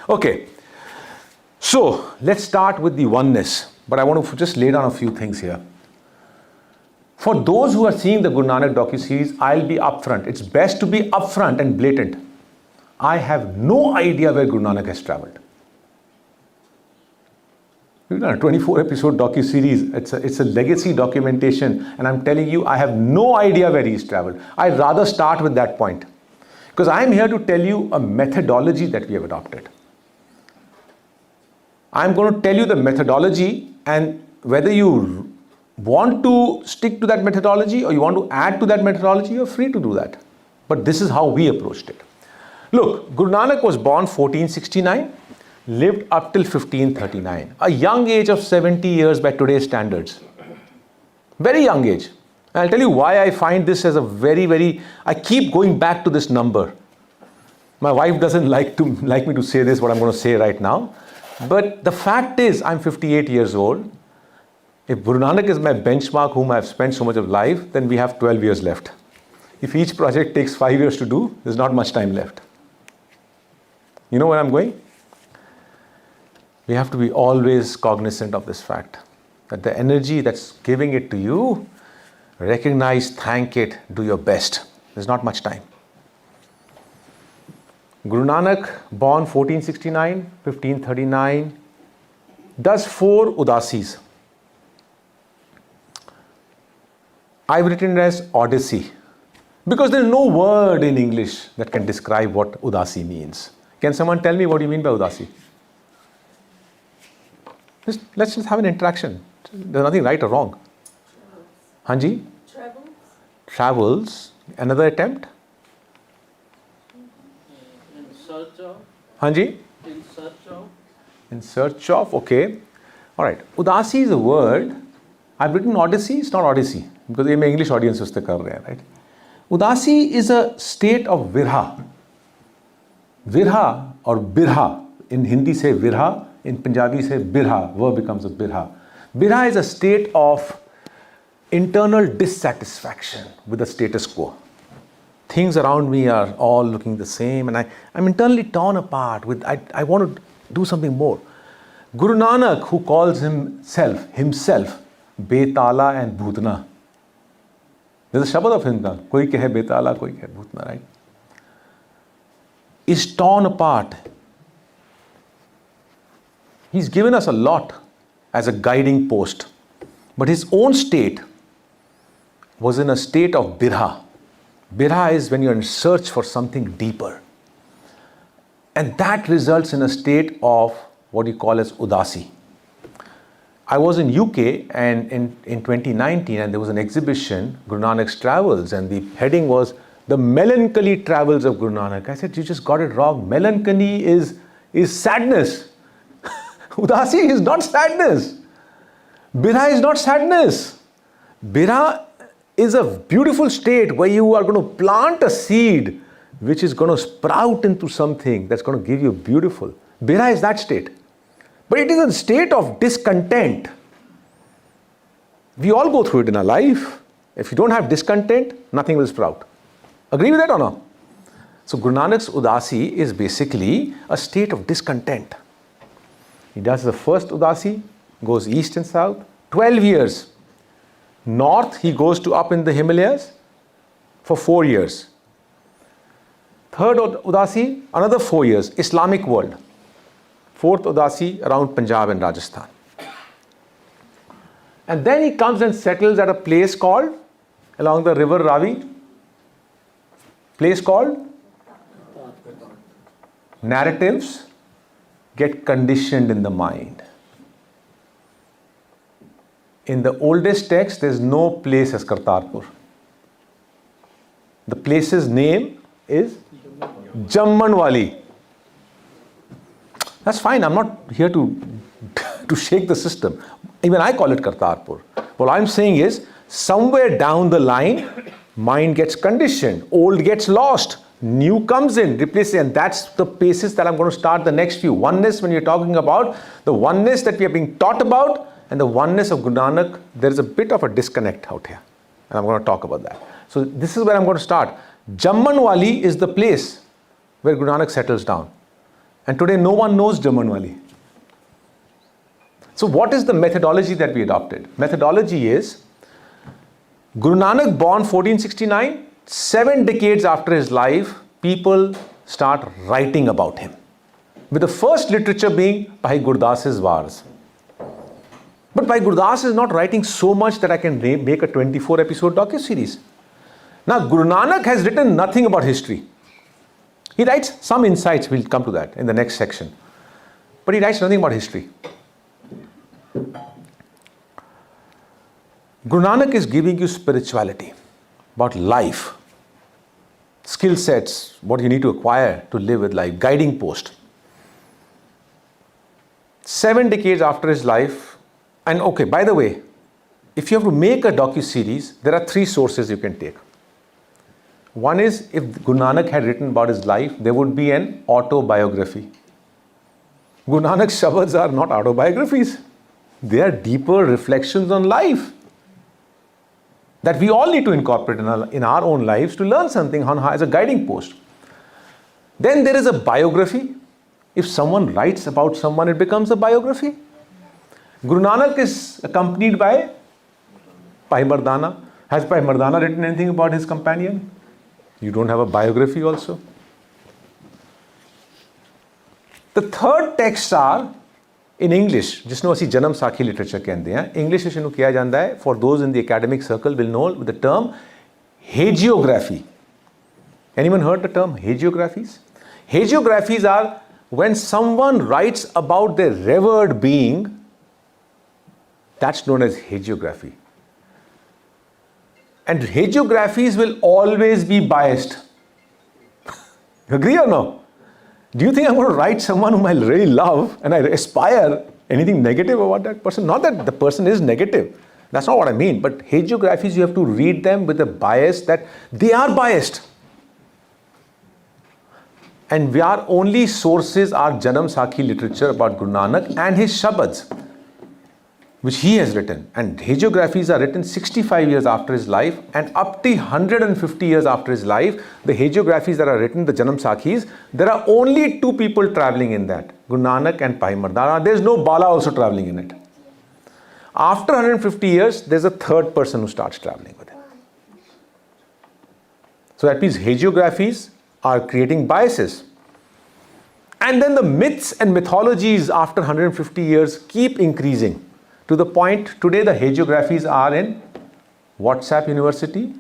Okay, so let's start with the oneness, but I want to just lay down a few things here. For those who are seeing the Guru Nanak Docuseries, I'll be upfront. It's best to be upfront and blatant. I have no idea where Guru Nanak has travelled. We've done a 24-episode docuseries. It's a legacy documentation, and I'm telling you, I have no idea where he's travelled. I'd rather start with that point, because I'm here to tell you a methodology that we have adopted. I'm going to tell you the methodology, and whether you want to stick to that methodology or you want to add to that methodology, you're free to do that. But this is how we approached it. Look, Guru Nanak was born 1469, lived up till 1539, a young age of 70 years by today's standards. Very young age. And I'll tell you why I find this as a I keep going back to this number. My wife doesn't like me to say this, what I'm going to say right now. But the fact is, I'm 58 years old. If Guru Nanak is my benchmark, whom I've spent so much of life, then we have 12 years left. If each project takes 5 years to do, there's not much time left. You know where I'm going? We have to be always cognizant of this fact, that the energy that's giving it to you, recognize, thank it, do your best. There's not much time. Guru Nanak, born 1469, 1539, does 4 udasis. I've written it as Odyssey, because there's no word in English that can describe what Udasi means. Can someone tell me what you mean by Udasi? Let's just have an interaction. There's nothing right or wrong. Hanji? Travels. Travels. Another attempt? In search of. Hanji? In search of. In search of, okay. Alright. Udasi is a word. I've written Odyssey, it's not Odyssey. Because ये मैं English audience उससे कर रहे हैं, right? Udasi is a state of virha. Virha or birha. In Hindi say virha, in Punjabi say birha. Verb becomes a birha. Birha is a state of internal dissatisfaction with the status quo. Things around me are all looking the same, and I'm internally torn apart with, I want to do something more. Guru Nanak, who calls himself Betala and Bhutna. There's a shabad of him, koi kehe Betala, koi kehe Bhutna, right? Is torn apart. He's given us a lot as a guiding post, but his own state was in a state of birha. Birha is when you're in search for something deeper. And that results in a state of what you call as udasi. I was in UK and in 2019, and there was an exhibition, Guru Nanak's Travels, and the heading was The Melancholy Travels of Guru Nanak. I said, you just got it wrong. Melancholy is sadness. Udasi is not sadness. Birha is not sadness. Birha is a beautiful state where you are going to plant a seed which is going to sprout into something that's going to give you beautiful. Birha is that state. But it is a state of discontent. We all go through it in our life. If you don't have discontent, nothing will sprout. Agree with that or no? So Guru Nanak's Udasi is basically a state of discontent. He does the first Udasi, goes east and south, 12 years. North, he goes to up in the Himalayas for 4 years. Third Udasi, another 4 years, Islamic world. Fourth Udasi, around Punjab and Rajasthan. And then he comes and settles at a place called, along the river Ravi, place called narratives get conditioned in the mind. In the oldest text, there's no place as Kartarpur. The place's name is Jammanwali. That's fine. I'm not here to shake the system. Even I call it Kartarpur. What I'm saying is, somewhere down the line, mind gets conditioned, old gets lost, new comes in, replaces, and that's the basis that I'm going to start the next few. Oneness, when you're talking about the oneness that we are being taught about, and the oneness of Guru Nanak, there is a bit of a disconnect out here. And I'm going to talk about that. So this is where I'm going to start. Jammanwali is the place where Guru Nanak settles down. And today no one knows Jamanwali. So what is the methodology that we adopted? Methodology is Guru Nanak born 1469, 7 decades after his life, people start writing about him. With the first literature being Bhai Gurdas's Wars. But Bhai Gurdas is not writing so much that I can make a 24 episode docuseries. Now Guru Nanak has written nothing about history. He writes some insights, we'll come to that in the next section. But he writes nothing about history. Guru Nanak is giving you spirituality, about life, skill sets, what you need to acquire to live with life, guiding post. 7 decades after his life, and okay, by the way, if you have to make a docuseries, there are 3 sources you can take. One is, if Guru Nanak had written about his life, there would be an autobiography. Guru Nanak's shabads are not autobiographies. They are deeper reflections on life that we all need to incorporate in our own lives to learn something as a guiding post. Then there is a biography. If someone writes about someone, it becomes a biography. Guru Nanak is accompanied by Bhai Mardana. Has Bhai Mardana written anything about his companion? You don't have a biography also. The third texts are in English, जिसको ਅਸੀਂ जन्म साखी literature कहते हैं. English ਵਿੱਚ ਇਹਨੂੰ किया ਜਾਂਦਾ है. For those in the academic circle will know the term hagiography. Anyone heard the term hagiographies? Hagiographies are when someone writes about their revered being. That's known as hagiography. And hagiographies will always be biased. Agree or no? Do you think I'm going to write someone whom I really love and I aspire anything negative about that person? Not that the person is negative. That's not what I mean. But hagiographies, you have to read them with a bias that they are biased. And our only sources are Janam Sakhi literature about Guru Nanak and his shabads, which he has written. And hagiographies are written 65 years after his life, and up to 150 years after his life, the hagiographies that are written, the Janam Sakhis, there are only 2 people traveling in that, Guru Nanak and Bhai Mardana. There's no Bala also traveling in it. After 150 years, there's a third person who starts traveling with it. So that means hagiographies are creating biases. And then the myths and mythologies after 150 years keep increasing. To the point, today the hagiographies are in WhatsApp University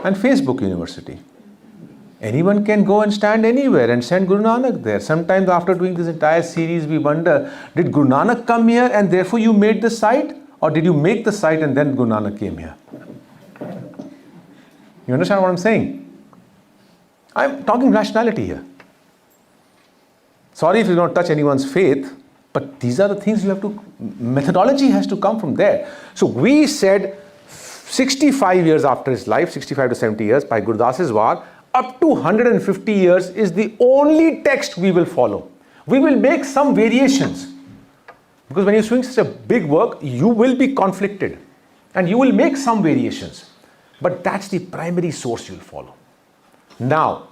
and Facebook University. Anyone can go and stand anywhere and send Guru Nanak there. Sometimes after doing this entire series, we wonder, did Guru Nanak come here and therefore you made the site? Or did you make the site and then Guru Nanak came here? You understand what I'm saying? I'm talking rationality here. Sorry if you don't touch anyone's faith, but these are the things you have to, methodology has to come from there. So we said 65 years after his life, 65 to 70 years, by Gurdas's War, up to 150 years is the only text we will follow. We will make some variations. Because when you're doing such a big work, you will be conflicted. And you will make some variations. But that's the primary source you'll follow. Now,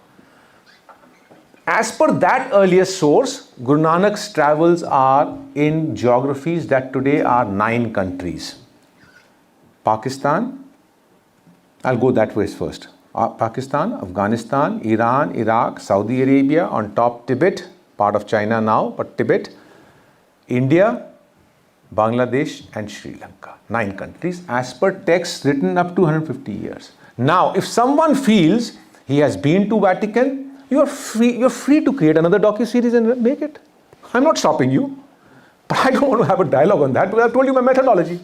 as per that earlier source, Guru Nanak's travels are in geographies that today are 9 countries. Pakistan, I'll go that way first. Pakistan, Afghanistan, Iran, Iraq, Saudi Arabia, on top Tibet, part of China now, but Tibet, India, Bangladesh and Sri Lanka. 9 countries as per texts written up to 150 years. Now, if someone feels he has been to Vatican, you're free to create another docuseries and make it. I'm not stopping you. But I don't want to have a dialogue on that because I've told you my methodology.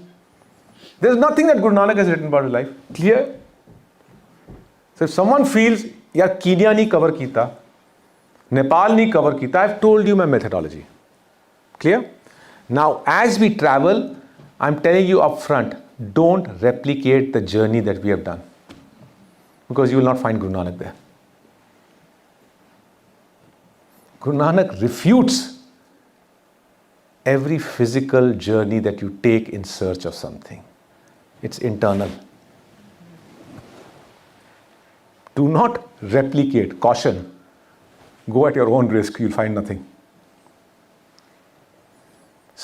There's nothing that Guru Nanak has written about his life. Clear? So if someone feels, yaar Kenya nahi cover kita, Nepal nahi cover kita, I've told you my methodology. Clear? Now, as we travel, I'm telling you up front, don't replicate the journey that we have done. Because you will not find Guru Nanak there. Guru Nanak refutes every physical journey that you take in search of something. It's internal. Do not replicate. Caution. Go at your own risk. You'll find nothing.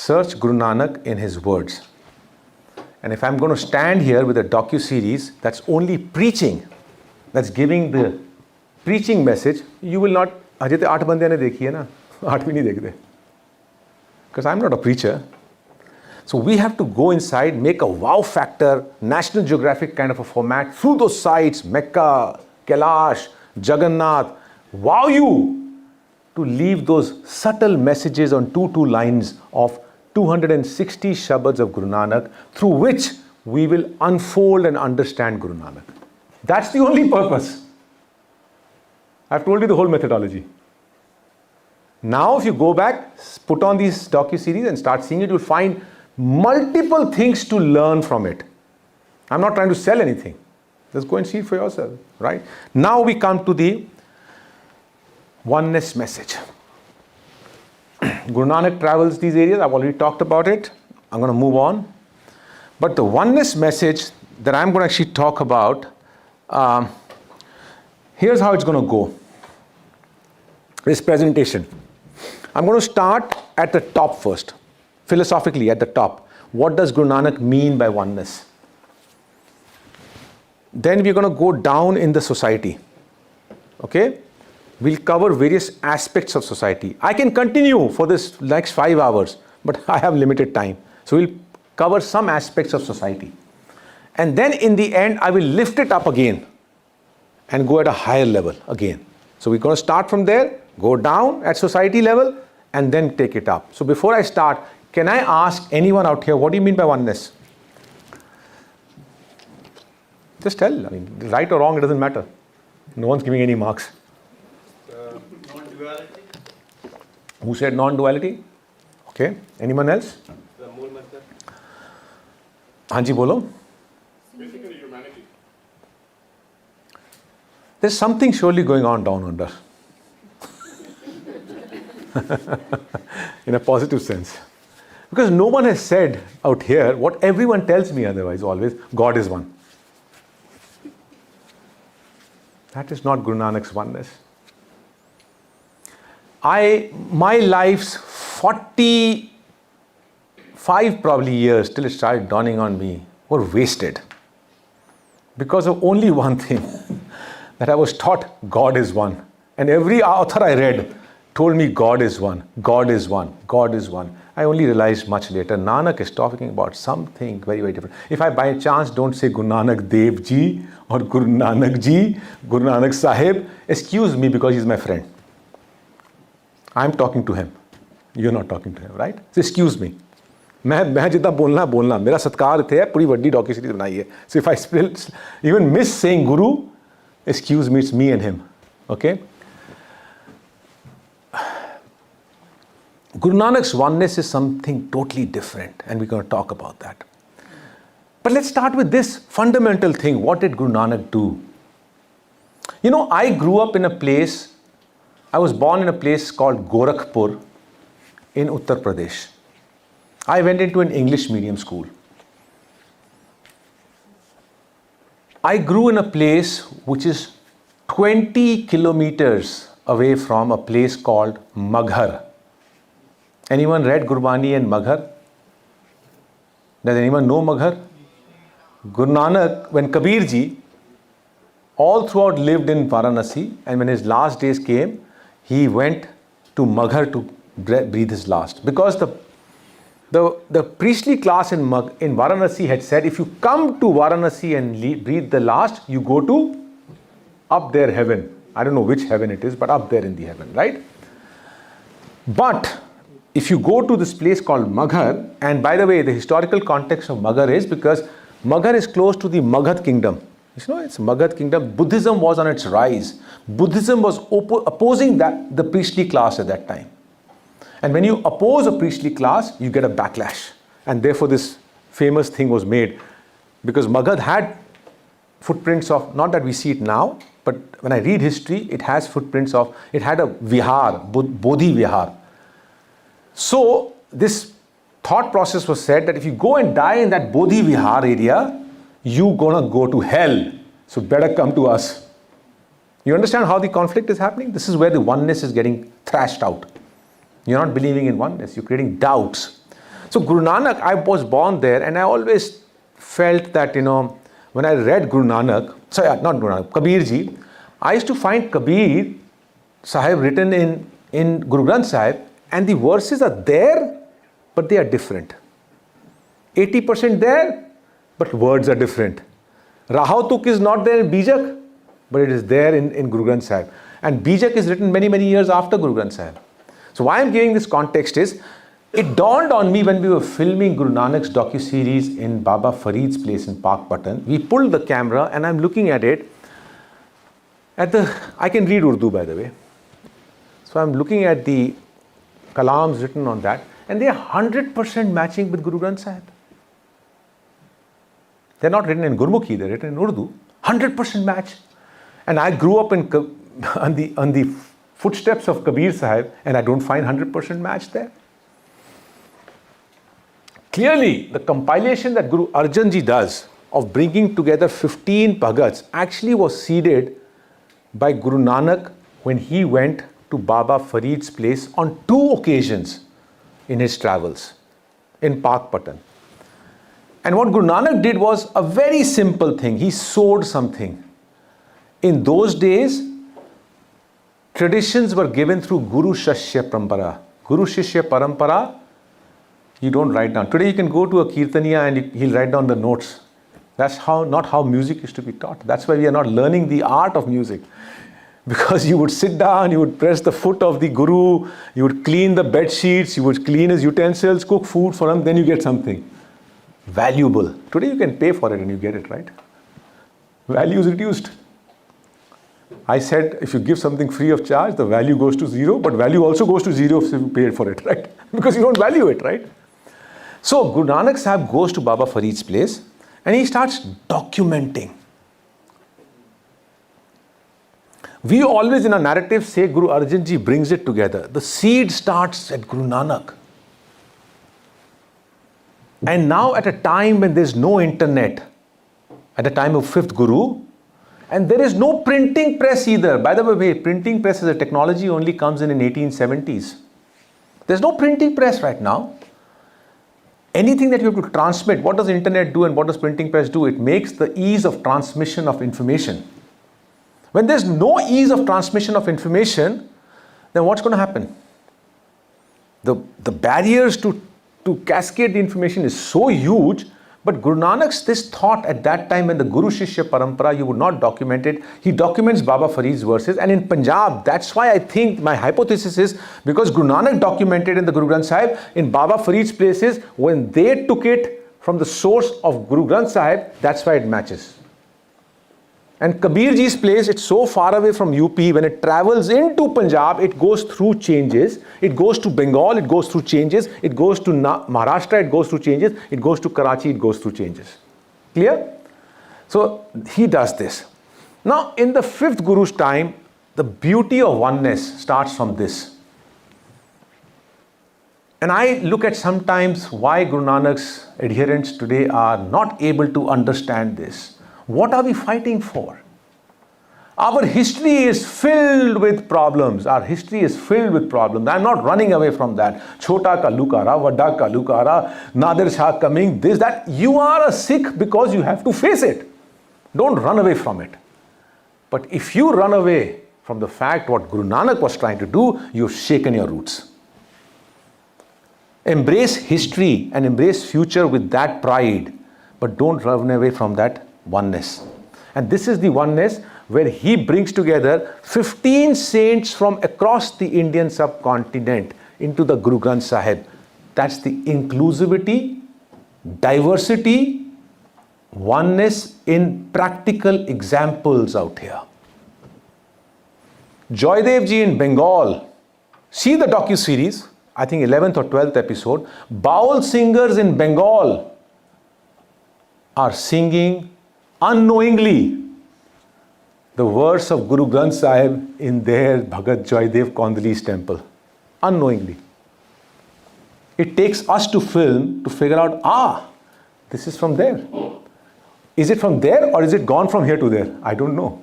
search Guru Nanak in his words. And if I'm going to stand here with a docuseries that's only preaching, that's giving the preaching message, you will not, Ajay तो 8 बंदे ने देखी है ना, 8 भी नहीं देखते. Because I'm not a preacher. So we have to go inside, make a wow factor, National Geographic kind of a format, through those sites, Mecca, Kailash, Jagannath, wow you to leave those subtle messages on two lines of 260 Shabads of Guru Nanak, through which we will unfold and understand Guru Nanak. That's the only purpose. I've told you the whole methodology. Now if you go back, put on these docu-series and start seeing it, you'll find multiple things to learn from it. I'm not trying to sell anything. Just go and see it for yourself, right? Now we come to the oneness message. Guru Nanak travels these areas. I've already talked about it. I'm going to move on. But the oneness message that I'm going to actually talk about, here's how it's going to go. This presentation. I'm going to start at the top first. Philosophically, at the top. What does Guru Nanak mean by oneness? Then we're going to go down in the society. Okay? We'll cover various aspects of society. I can continue for this next 5 hours, but I have limited time. So we'll cover some aspects of society. And then in the end, I will lift it up again and go at a higher level again. So we're going to start from there, go down at society level, and then take it up. So before I start, can I ask anyone out here, what do you mean by oneness? Just tell. I mean, right or wrong, it doesn't matter. No one's giving any marks. Non-duality. Who said non-duality? Okay. Anyone else? The मूल मंत्र. हाँ जी बोलो. Basically humanity. There's something surely going on down under. In a positive sense. Because no one has said out here what everyone tells me otherwise always, God is one. That is not Guru Nanak's oneness. My life's 45 probably years till it started dawning on me were wasted. Because of only one thing, that I was taught God is one. And every author I read told me God is one, God is one, God is one. I only realized much later, Nanak is talking about something very, very different. If I by chance don't say Guru Nanak Dev Ji or Guru Nanak Ji, Guru Nanak Sahib, excuse me because he's my friend. I'm talking to him. You're not talking to him, right? So excuse me. मैं जितना बोलना मेरा सत्कार थे पूरी बड़ी docu series बनाई है. So if I still even miss saying Guru, excuse me, it's me and him. Okay? Guru Nanak's oneness is something totally different, and we're going to talk about that. But let's start with this fundamental thing. What did Guru Nanak do? You know, I grew up in a place, I was born in a place called Gorakhpur in Uttar Pradesh. I went into an English medium school. I grew in a place which is 20 kilometers away from a place called Maghar. Anyone read Gurbani and Maghar? Does anyone know Maghar? Guru Nanak, when Kabir Ji all throughout lived in Varanasi, and when his last days came, he went to Maghar to breathe his last. Because the priestly class in Varanasi had said, if you come to Varanasi and breathe the last, you go to up there heaven. I don't know which heaven it is, but up there in the heaven, right? But if you go to this place called Maghar, and by the way, the historical context of Maghar is because Maghar is close to the Magad kingdom. You know, it's Magad kingdom. Buddhism was on its rise. Buddhism was opposing the priestly class at that time. And when you oppose a priestly class, you get a backlash. And therefore this famous thing was made. Because Magad had footprints of, not that we see it now, but when I read history, it has footprints of, it had a vihar, Bodhi vihar. So this thought process was said that if you go and die in that Bodhi vihar area, you're gonna go to hell. So better come to us. You understand how the conflict is happening? This is where the oneness is getting thrashed out. You're not believing in oneness, you're creating doubts. So Guru Nanak, I was born there, and I always felt that, when I read Guru Nanak, sorry, not Guru Nanak, Kabir ji, I used to find Kabir Sahib written in Guru Granth Sahib, and the verses are there, but they are different. 80% there, but words are different. Rahautuk is not there in Bijak, but it is there in Guru Granth Sahib. And Bijak is written many, many years after Guru Granth Sahib. So why I'm giving this context is, it dawned on me when we were filming Guru Nanak's docuseries in Baba Farid's place in Park Patan. We pulled the camera and I'm looking at it. I can read Urdu, by the way. So I'm looking at the kalams written on that, and they are 100% matching with Guru Granth Sahib. They're not written in Gurmukhi, they're written in Urdu. 100% match. And I grew up on the footsteps of Kabir Sahib, and I don't find 100% match there. Clearly, the compilation that Guru Arjan Ji does of bringing together 15 Bhagats actually was seeded by Guru Nanak when he went to Baba Farid's place on 2 occasions in his travels in Park Patan. And what Guru Nanak did was a very simple thing. He sowed something. In those days, traditions were given through Guru Shashya Parampara. Guru Shishya Parampara, you don't write down. Today you can go to a Kirtaniya and he'll write down the notes. That's not how music used to be taught. That's why we are not learning the art of music. Because you would sit down, you would press the foot of the Guru, you would clean the bed sheets, you would clean his utensils, cook food for him, then you get something valuable. Today you can pay for it and you get it, right? Value is reduced. I said if you give something free of charge, the value goes to 0, but value also goes to 0 if you paid for it, right? Because you don't value it, right? So Guru Nanak Sahib goes to Baba Farid's place and he starts documenting. We always in our narrative say Guru Arjan Ji brings it together. The seed starts at Guru Nanak. And now at a time when there's no internet, at the time of 5th Guru, and there is no printing press either. By the way, printing press as a technology only comes in 1870s. There's no printing press right now. Anything that you have to transmit, what does internet do and what does printing press do? It makes the ease of transmission of information. When there's no ease of transmission of information, then what's going to happen? The barriers to cascade the information is so huge, but Guru Nanak's this thought at that time when the Guru Shishya Parampara, you would not document it. He documents Baba Farid's verses, and in Punjab, that's why I think my hypothesis is because Guru Nanak documented in the Guru Granth Sahib, in Baba Farid's places, when they took it from the source of Guru Granth Sahib, that's why it matches. And Kabir Ji's place, it's so far away from UP, when it travels into Punjab, it goes through changes. It goes to Bengal, it goes through changes. It goes to Maharashtra, it goes through changes. It goes to Karachi, it goes through changes. Clear? So he does this. Now in the 5th Guru's time, the beauty of oneness starts from this. And I look at sometimes why Guru Nanak's adherents today are not able to understand this. What are we fighting for? Our history is filled with problems. Our history is filled with problems. I'm not running away from that. Chota ka lukara, vada ka lukara, Nadir Shah coming, this, that. You are a Sikh because you have to face it. Don't run away from it. But if you run away from the fact what Guru Nanak was trying to do, you've shaken your roots. Embrace history and embrace future with that pride, but don't run away from that oneness. And this is the oneness where he brings together 15 saints from across the Indian subcontinent into the Guru Granth Sahib. That's the inclusivity, diversity, oneness in practical examples out here. Joydev Ji in Bengal, see the docuseries, I think 11th or 12th episode. Baul singers in Bengal are singing unknowingly the verse of Guru Granth Sahib in their Bhagat Joydev Kondali's temple. Unknowingly. It takes us to film to figure out, this is from there. Is it from there or is it gone from here to there? I don't know.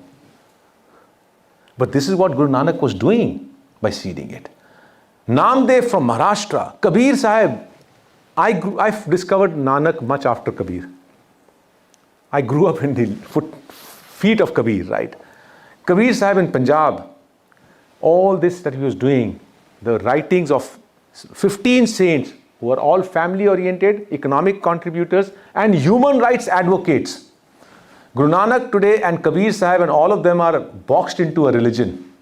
But this is what Guru Nanak was doing by seeding it. Namdev from Maharashtra, Kabir Sahib I've discovered Nanak much after Kabir. I grew up in the feet of Kabir, right? Kabir Sahib in Punjab, all this that he was doing, the writings of 15 saints who were all family oriented, economic contributors, and human rights advocates. Guru Nanak today and Kabir Sahib and all of them are boxed into a religion.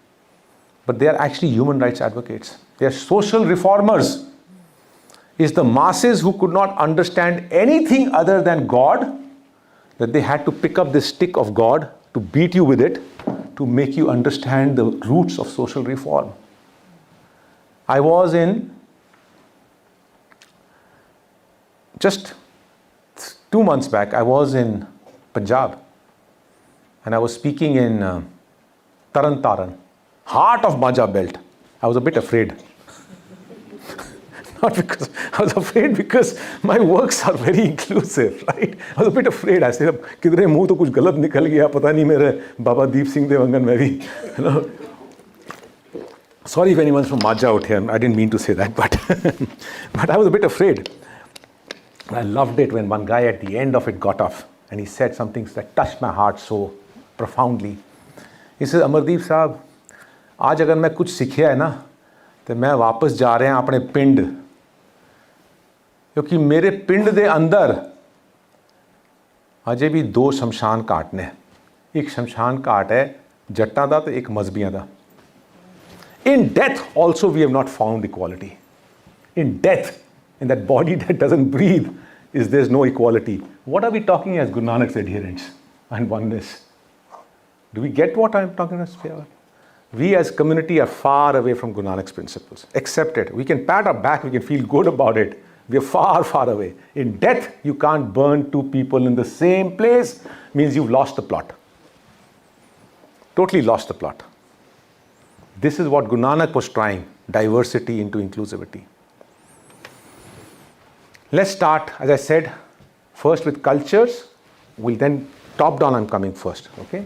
But they are actually human rights advocates. They are social reformers. It's the masses who could not understand anything other than God that they had to pick up this stick of God to beat you with it to make you understand the roots of social reform. I was in just 2 months back, I was in Punjab and I was speaking in Taran Taran, heart of Majha belt. I was a bit afraid. Not because I was afraid, because my works are very inclusive, right? I was a bit afraid. I said, "Kidre muh to kuch galat nikal gaya, pata nahi mere Baba Deep Singh Devangan mein bhi." You know. Sorry if anyone's from Majha out here. I didn't mean to say that, but but I was a bit afraid. I loved it when one guy at the end of it got off and he said something that touched my heart so profoundly. He said, "Amardeep साहब, आज अगर मैं कुछ सीखिया है ना, तो मैं वापस जा रहे हैं अपने पिंड, क्योंकि मेरे पिंड दे अंदर अजे भी 2 शमशान घाट ने। एक शमशान घाट है जट्टां दा ते एक मजहबियां दा। In death also we have not found equality. In death, in that body that doesn't breathe, there's no equality. What are we talking as Guru Nanak's adherents and oneness? Do we get what I'm talking about? We as community are far away from Guru Nanak's principles. Accept it. We can pat our back, we can feel good about it. We are far, far away. In death, you can't burn 2 people in the same place. Means you've lost the plot. Totally lost the plot. This is what Guru Nanak was trying, diversity into inclusivity. Let's start, as I said, first with cultures. We'll then, top down I'm coming first, okay?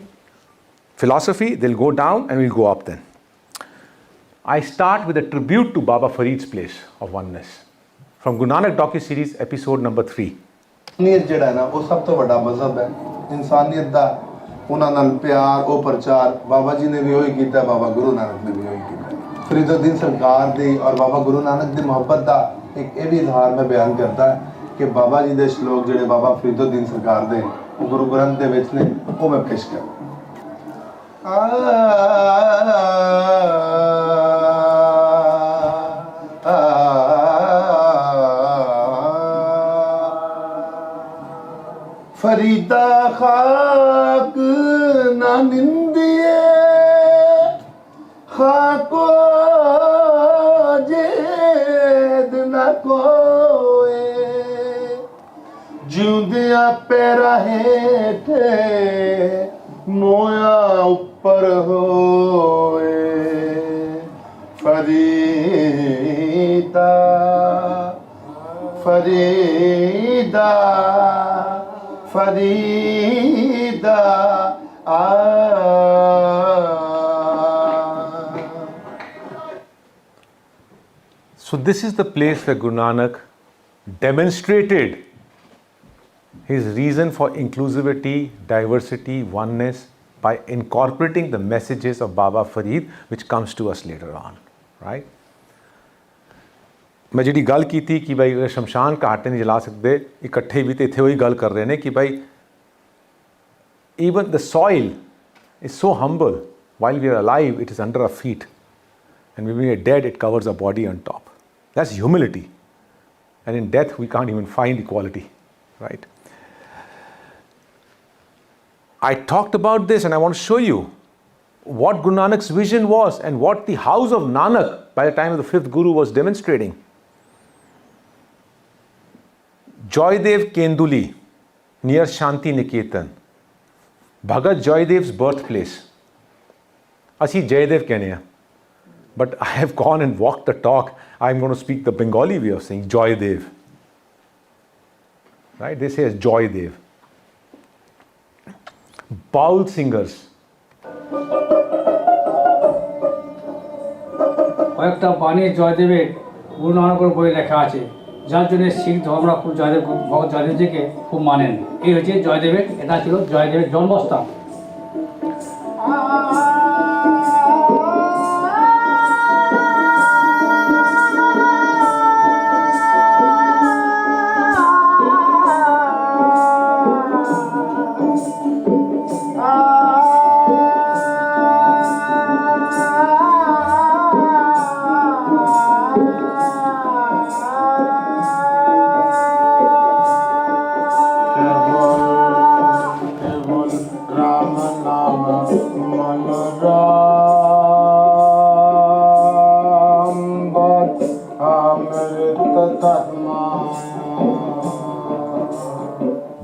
Philosophy, they'll go down and we'll go up then. I start with a tribute to Baba Farid's place of oneness. From Guru Nanak Docuseries, episode number 3. इंसानियत ਜਿਹੜਾ ਹੈ ਨਾ ਉਹ ਸਭ ਤੋਂ ਵੱਡਾ ਮਜ਼ਹਬ ਹੈ ਇਨਸਾਨੀਅਤ ਦਾ ਉਹਨਾਂ ਨਾਲ ਪਿਆਰ ਉਹ ਪ੍ਰਚਾਰ ਬਾਬਾ ਜੀ ਨੇ ਵੀ ਉਹੀ ਕੀਤਾ ਬਾਬਾ ਗੁਰੂ ਨਾਨਕ ਨੇ ਵੀ ਉਹੀ ਕੀਤਾ ਫਰੀਦੁੱਦੀਨ ਸਰਕਾਰ ਦੀ ਔਰ ਬਾਬਾ ਗੁਰੂ ਨਾਨਕ ਦੀ ਮੁਹੱਬਤ ਦਾ ਇੱਕ ਇਹ ਵੀ ਇਜ਼ਹਾਰ ਮੈਂ ਬਿਆਨ ਕਰਦਾ ਕਿ ਬਾਬਾ ਜੀ ਦੇ ਸ਼ਲੋਕ ਜਿਹੜੇ ਬਾਬਾ ਫਰੀਦੁੱਦੀਨ ਸਰਕਾਰ ਦੇ ਉਹ ਗੁਰੂ ਗ੍ਰੰਥ ਦੇ ਵਿੱਚ ਨੇ ਉਹ ਮੈਂ ਪੇਸ਼ ਕਰਾਂ फरीदा खाक ना निंदिए खाको जेद ना कोए जूदिया पैरा हेठे मोया ऊपर होए Farida Farida Farida So this is the place where Guru Nanak demonstrated his reason for inclusivity, diversity, oneness by incorporating the messages of Baba Farid, which comes to us later on, right? मैं जी गल की थी कि भाई शमशान घाट नहीं जला सकते इकट्ठे भी तो इतने वही गल कर रहे हैं कि भाई even the soil is so humble. While we are alive, it is under our feet, and when we are dead, it covers our body on top. That's humility. And in death, we can't even find equality, right? I talked about this, and I want to show you what Guru Nanak's vision was and what the house of Nanak by the time of the 5th Guru was demonstrating. Joydev Kenduli, near Shanti Niketan, Bhagat Joydev's birthplace. Asi Jayadev kehne hain. But I have gone and walked the talk. I'm going to speak the Bengali way of saying Joydev. Right? They say as Joydev. Baul singers. কয়েকটা বাণী জয়দেবের গুরু নানকের বই লেখা আছে যার জন্য শিখ ধর্মরা খুব জয়দেব ভগৎ জয়দেবজিকে খুব মানেন। এই হচ্ছে জয়দেবের, এটা ছিল জয়দেবের জন্মস্থান।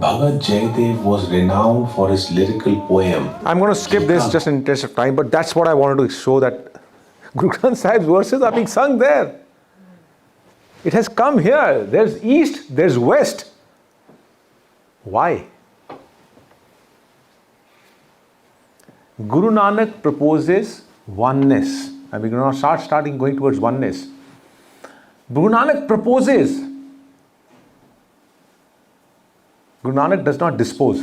Bhagat Jayadev was renowned for his lyrical poem. I'm going to skip this just in interest of time, but that's what I wanted to show, that Guru Granth Sahib's verses are being sung there. It has come here. There's east, there's west. Why? Guru Nanak proposes oneness. And we're going to start going towards oneness. Guru Nanak proposes. Guru Nanak does not dispose.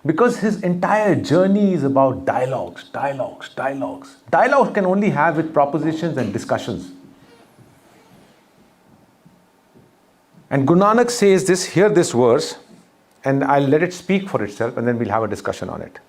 Because his entire journey is about dialogues. Dialogues can only have with propositions and discussions. And Guru Nanak says this, hear this verse, and I'll let it speak for itself, and then we'll have a discussion on it.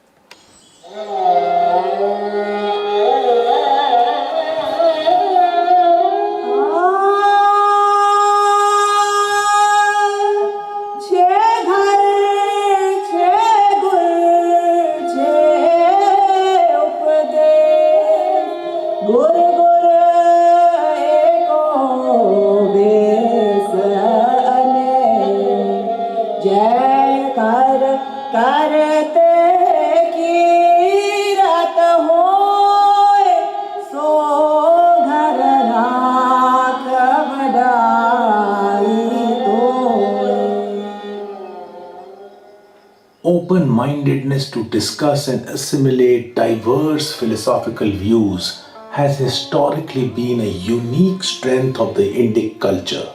Open-mindedness to discuss and assimilate diverse philosophical views has historically been a unique strength of the Indic culture.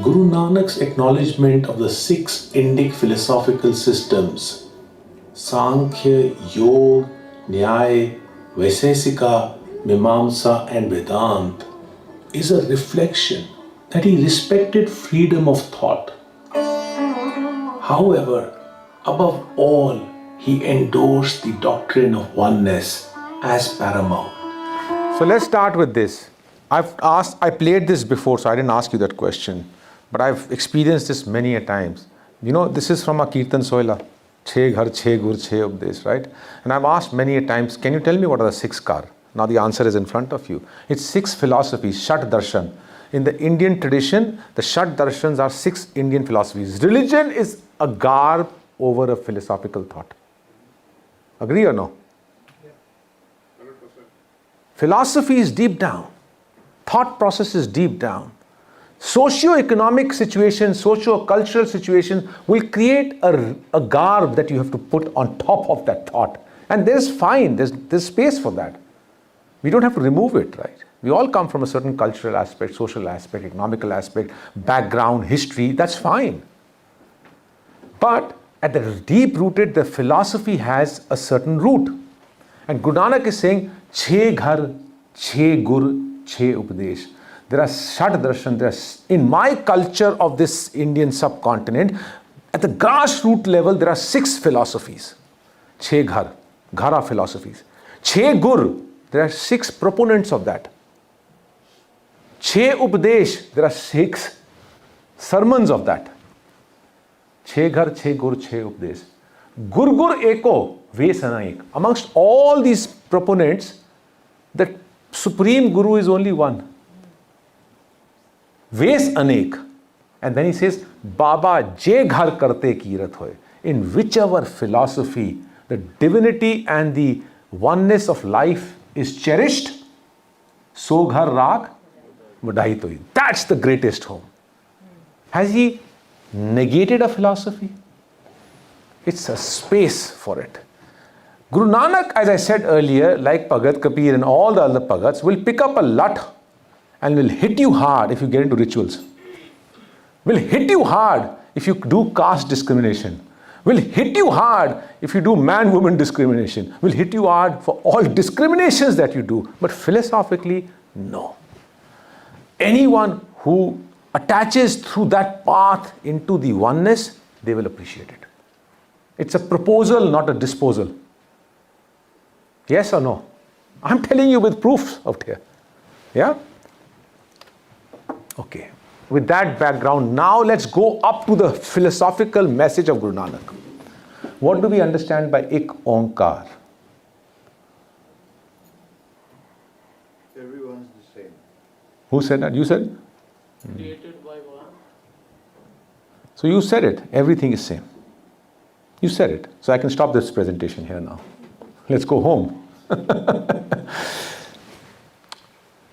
Guru Nanak's acknowledgement of the 6 Indic philosophical systems, Sankhya, Yoga, Nyaya, Vaisesika, Mimamsa and Vedanta, is a reflection that he respected freedom of thought. However, above all, he endorsed the doctrine of oneness as paramount. So let's start with this. I played this before, so I didn't ask you that question, but I've experienced this many a times. You know, this is from a Kirtan Soila, Chhe Ghar, Chhe Gur, Chhe Updesh, right? And I've asked many a times, can you tell me what are the 6 kar? Now the answer is in front of you. It's 6 philosophies, Shat Darshan. In the Indian tradition, the Shat Darshans are 6 Indian philosophies. Religion is a garb over a philosophical thought. Agree or no? 100%. Philosophy is deep down. Thought process is deep down. Socio-economic situations, socio-cultural situations will create a garb that you have to put on top of that thought. And there's space for that. We don't have to remove it, right? We all come from a certain cultural aspect, social aspect, economical aspect, background, history, that's fine. But at the deep rooted, the philosophy has a certain root. And Guru Nanak is saying, Chhe Ghar, Chhe Gur, Chhe Updesh. There are Shat Darshan, in my culture of this Indian subcontinent, at the grassroots level, there are 6 philosophies. Chhe Ghar, Ghara philosophies. Chhe Gur, there are 6 proponents of that. Chhe Updesh, there are 6 sermons of that. Chhe Ghar, Chhe Gur, Chhe Updesh. Gur Gur Eko, Ves Anaik. Amongst all these proponents, the Supreme Guru is only one. Ves Anek. And then he says, Baba Je Ghar Karte Kirat Hoy. In whichever philosophy the divinity and the oneness of life is cherished, so ghar raag vadai toi. That's the greatest home. Has he negated a philosophy? It's a space for it. Guru Nanak, as I said earlier, like Bhagat Kabir and all the other Bhagats, will pick up a lot and will hit you hard if you get into rituals. Will hit you hard if you do caste discrimination. Will hit you hard if you do man-woman discrimination. Will hit you hard for all discriminations that you do. But philosophically, no. Anyone who attaches through that path into the oneness, they will appreciate it. It's a proposal, not a disposal. Yes or no? I'm telling you with proofs out here. Yeah? Okay. With that background, now let's go up to the philosophical message of Guru Nanak. What do we understand by Ik Onkar? Everyone's the same. Who said that? You said? Created by one. So you said it. Everything is same. You said it. So I can stop this presentation here now. Let's go home.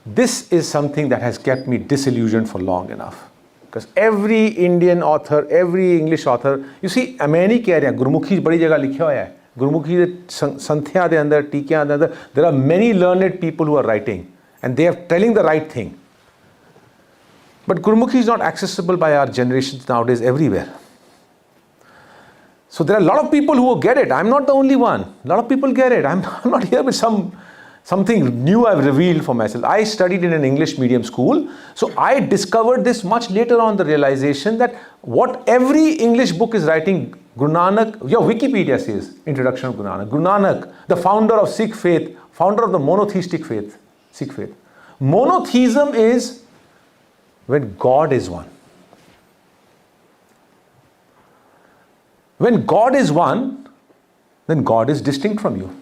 This is something that has kept me disillusioned for long enough. Because every Indian author, every English author, you see, मैं नहीं कह रहा, गुरमुखी बड़ी जगह लिखा हुआ है. गुरमुखी संध्या दे अंदर, टीकियां दे अंदर, there are many learned people who are writing and they are telling the right thing. But Gurmukhi is not accessible by our generations nowadays everywhere. So there are a lot of people who get it. I'm not the only one. A lot of people get it. I'm not here with something new I've revealed for myself. I studied in an English medium school. So I discovered this much later on, the realization that what every English book is writing, Guru Nanak, your Wikipedia says, Introduction of Guru Nanak. Guru Nanak, the founder of Sikh faith, founder of the monotheistic faith, Sikh faith. Monotheism is when God is one. When God is one, then God is distinct from you.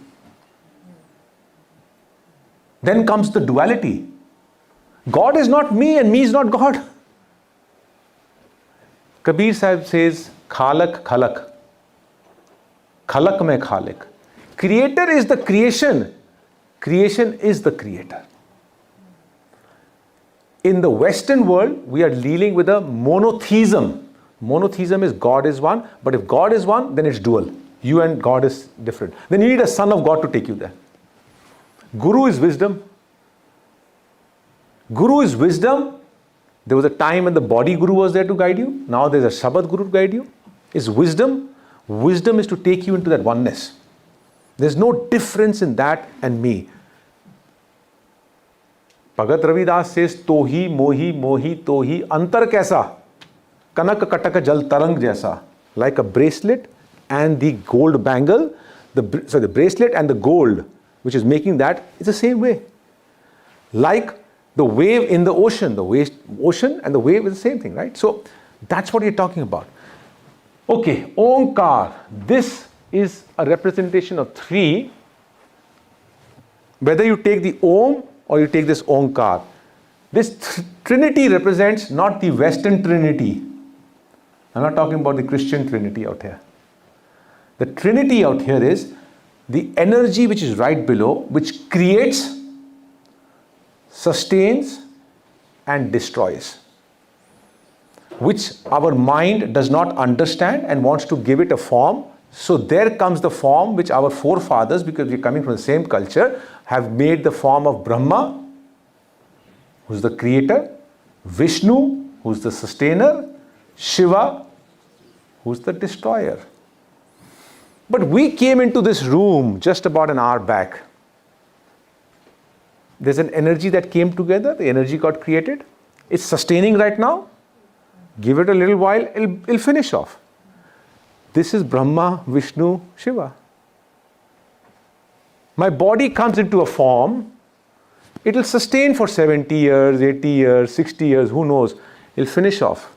Then comes the duality. God is not me and me is not God. Kabir Sahib says, Khalak, Khalak. Khalak mein Khalik. Creator is the creation. Creation is the creator. In the Western world, we are dealing with a monotheism. Monotheism is God is one, but if God is one, then it's dual. You and God is different. Then you need a son of God to take you there. Guru is wisdom. Guru is wisdom. There was a time when the body Guru was there to guide you. Now there's a Shabad Guru to guide you. Is wisdom. Wisdom is to take you into that oneness. There's no difference in that and me. Bhagat Ravidas says, Tohi, Mohi, Mohi, Tohi, Antar kaisa? Kanak Kataka Jal Tarang jaisa. Like a bracelet and the gold bangle, the bracelet and the gold, which is making that, it's the same way. Like the wave in the ocean, ocean and the wave is the same thing, right? So that's what you're talking about. Okay, Onkar. This is a representation of three. Whether you take the Om or you take this Onkar. This Trinity represents not the Western Trinity. I'm not talking about the Christian Trinity out here. The Trinity out here is the energy which is right below, which creates, sustains, and destroys, which our mind does not understand and wants to give it a form. So there comes the form which our forefathers, because we're coming from the same culture, have made the form of Brahma, who's the creator, Vishnu, who's the sustainer, Shiva, who's the destroyer. But we came into this room just about an hour back. There's an energy that came together, the energy got created. It's sustaining right now. Give it a little while, it'll finish off. This is Brahma, Vishnu, Shiva. My body comes into a form, it'll sustain for 70 years, 80 years, 60 years, who knows, it'll finish off.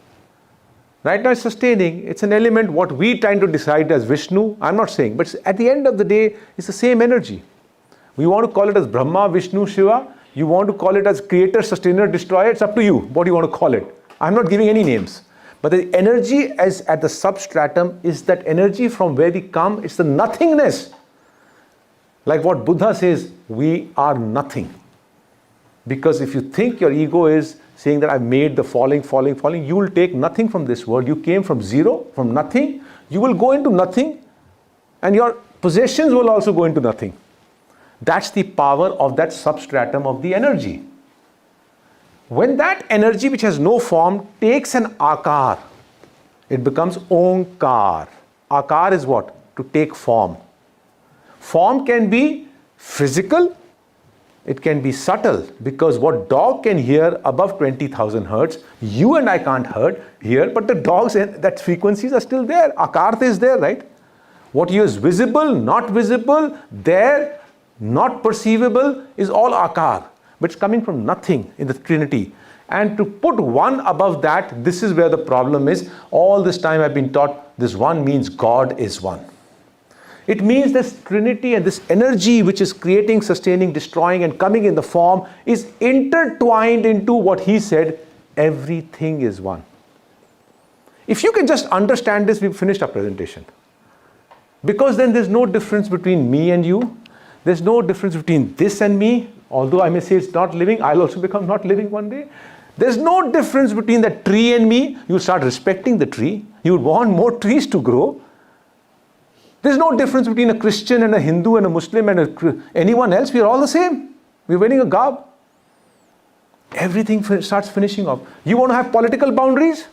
Right now it's sustaining, it's an element, what we trying to decide as Vishnu, I'm not saying, but at the end of the day, it's the same energy. We want to call it as Brahma, Vishnu, Shiva, you want to call it as creator, sustainer, destroyer, it's up to you, what do you want to call it. I'm not giving any names. But the energy as at the substratum is that energy from where we come, it's the nothingness. Like what Buddha says, we are nothing. Because if you think your ego is saying that I've made the falling, you will take nothing from this world. You came from zero, from nothing. You will go into nothing and your possessions will also go into nothing. That's the power of that substratum of the energy. When that energy which has no form takes an akar, it becomes onkar. Akar is what? To take form. Form can be physical, it can be subtle, because what dog can hear above 20,000 hertz, you and I can't hear, but the dogs and that frequencies are still there. Akar is there, right? What is visible, not visible, there, not perceivable, is all akar, but it's coming from nothing in the Trinity. And to put one above that, this is where the problem is. All this time I've been taught this one means God is one. It means this Trinity and this energy which is creating, sustaining, destroying and coming in the form is intertwined into what he said, everything is one. If you can just understand this, we've finished our presentation. Because then there's no difference between me and you. There's no difference between this and me. Although I may say it's not living, I'll also become not living one day. There's no difference between the tree and me. You start respecting the tree. You would want more trees to grow. There's no difference between a Christian and a Hindu and a Muslim and anyone else. We are all the same. We're wearing a garb. Everything starts finishing off. You want to have political boundaries?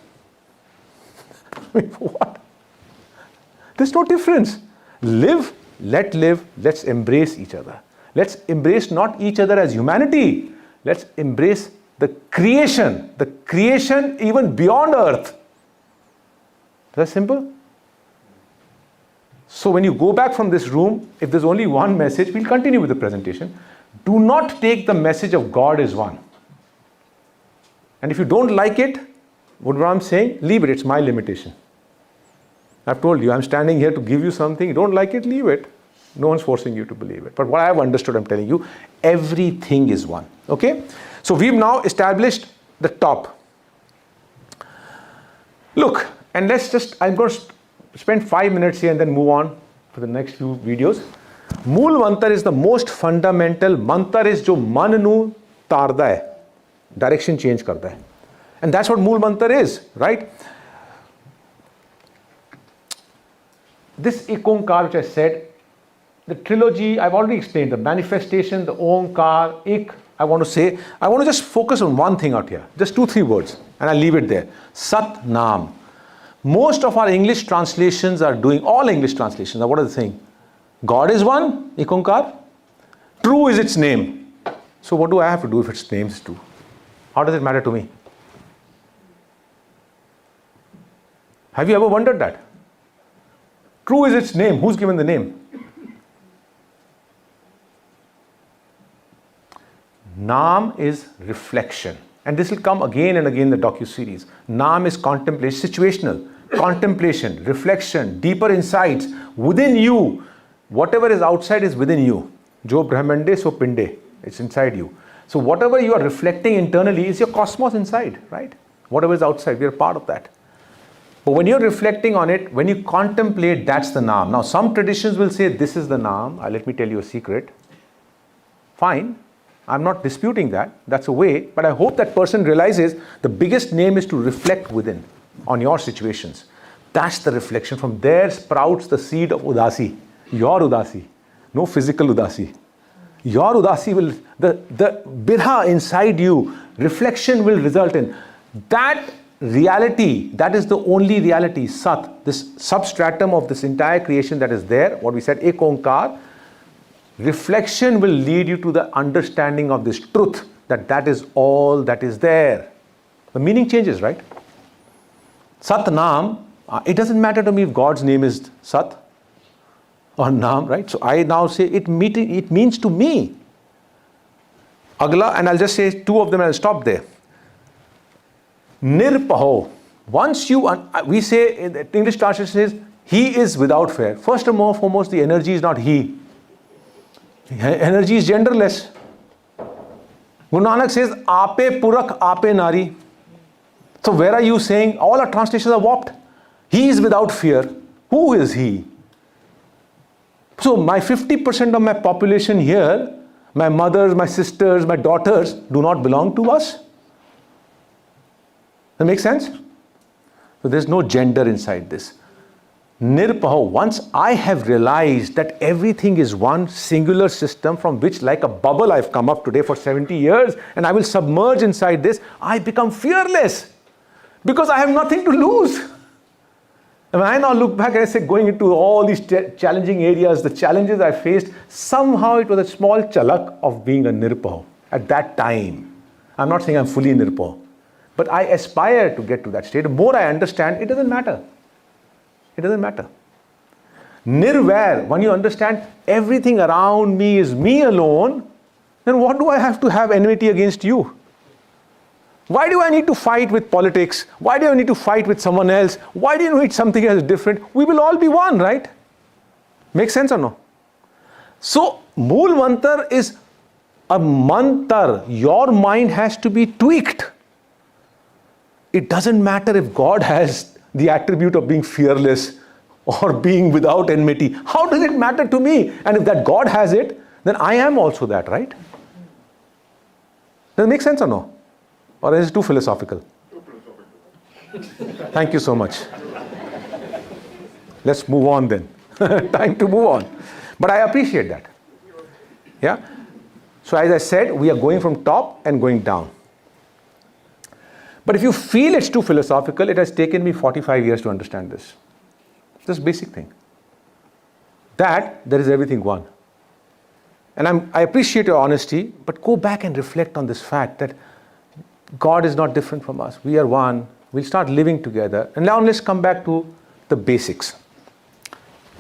What? There's no difference. Live, let's embrace each other. Let's embrace not each other as humanity. Let's embrace the creation even beyond earth. That's simple. So when you go back from this room, if there's only one message, we'll continue with the presentation. Do not take the message of God is one. And if you don't like it, what I'm saying, leave it. It's my limitation. I've told you, I'm standing here to give you something. You don't like it, leave it. No one's forcing you to believe it. But what I have understood, I'm telling you, everything is one. Okay? So we've now established the top. Look, and I'm going to spend 5 minutes here and then move on for the next few videos. Mool mantra is the most fundamental. Mantra is jo man nu tarda hai. Direction change karta hai. And that's what Mool mantra is, right? This Ikonkar which I said, the trilogy, I've already explained, the manifestation, the Onkar, Ik, I want to just focus on one thing out here, just 2-3 words, and I'll leave it there. Sat Nam. Most of our English translations are doing, all English translations, what are they saying? God is one, Ikonkar. True is its name. So what do I have to do if its name is true? How does it matter to me? Have you ever wondered that? True is its name. Who's given the name? Naam is reflection. And this will come again and again in the docuseries. Naam is contemplation, situational. Contemplation, reflection, deeper insights within you. Whatever is outside is within you. Jo Brahmande so Pinde. It's inside you. So whatever you are reflecting internally is your cosmos inside, right? Whatever is outside, we are part of that. But when you're reflecting on it, when you contemplate, that's the Naam. Now some traditions will say this is the Naam. Let me tell you a secret. Fine. I'm not disputing that. That's a way. But I hope that person realizes the biggest name is to reflect within on your situations. That's the reflection. From there sprouts the seed of Udasi. Your Udasi. No physical Udasi. Your Udasi will, the Birha inside you, reflection will result in. That reality, that is the only reality, Sat, this substratum of this entire creation that is there, what we said, Ek Onkar. Reflection will lead you to the understanding of this truth, that is all that is there. The meaning changes, right? Sat Naam, it doesn't matter to me if God's name is Sat or Naam, right? So I now say it means to me. Agla, and I'll just say 2 of them and I'll stop there. Nirpaho. Once we say, in the English translation says, he is without fear. First and foremost, the energy is not he. Energy is genderless. Guru Nanak says, Ape Purak, Ape Nari. So where are you saying? All our translations are warped. He is without fear. Who is he? So my 50% of my population here, my mothers, my sisters, my daughters, do not belong to us. That makes sense? So there's no gender inside this. Nirpaho, once I have realized that everything is one singular system from which, like a bubble, I've come up today for 70 years and I will submerge inside this, I become fearless because I have nothing to lose. And when I now look back and I say, going into all these challenging areas, the challenges I faced, somehow it was a small chalak of being a Nirpaho at that time. I'm not saying I'm fully Nirpaho, but I aspire to get to that state. The more I understand, it doesn't matter. It doesn't matter. Nirvair, when you understand everything around me is me alone, then what do I have to have enmity against you? Why do I need to fight with politics? Why do I need to fight with someone else? Why do you need something else different? We will all be one, right? Make sense or no? So, Mool Mantar is a mantar. Your mind has to be tweaked. It doesn't matter if God has the attribute of being fearless or being without enmity. How does it matter to me? And if that God has it, then I am also that, right? Does it make sense or no? Or is it too philosophical? Thank you so much. Let's move on then. Time to move on. But I appreciate that. Yeah? So as I said, we are going from top and going down. But if you feel it's too philosophical, it has taken me 45 years to understand this. This basic thing. That there is everything one. And I appreciate your honesty, but go back and reflect on this fact that God is not different from us. We are one. We'll start living together. And now let's come back to the basics.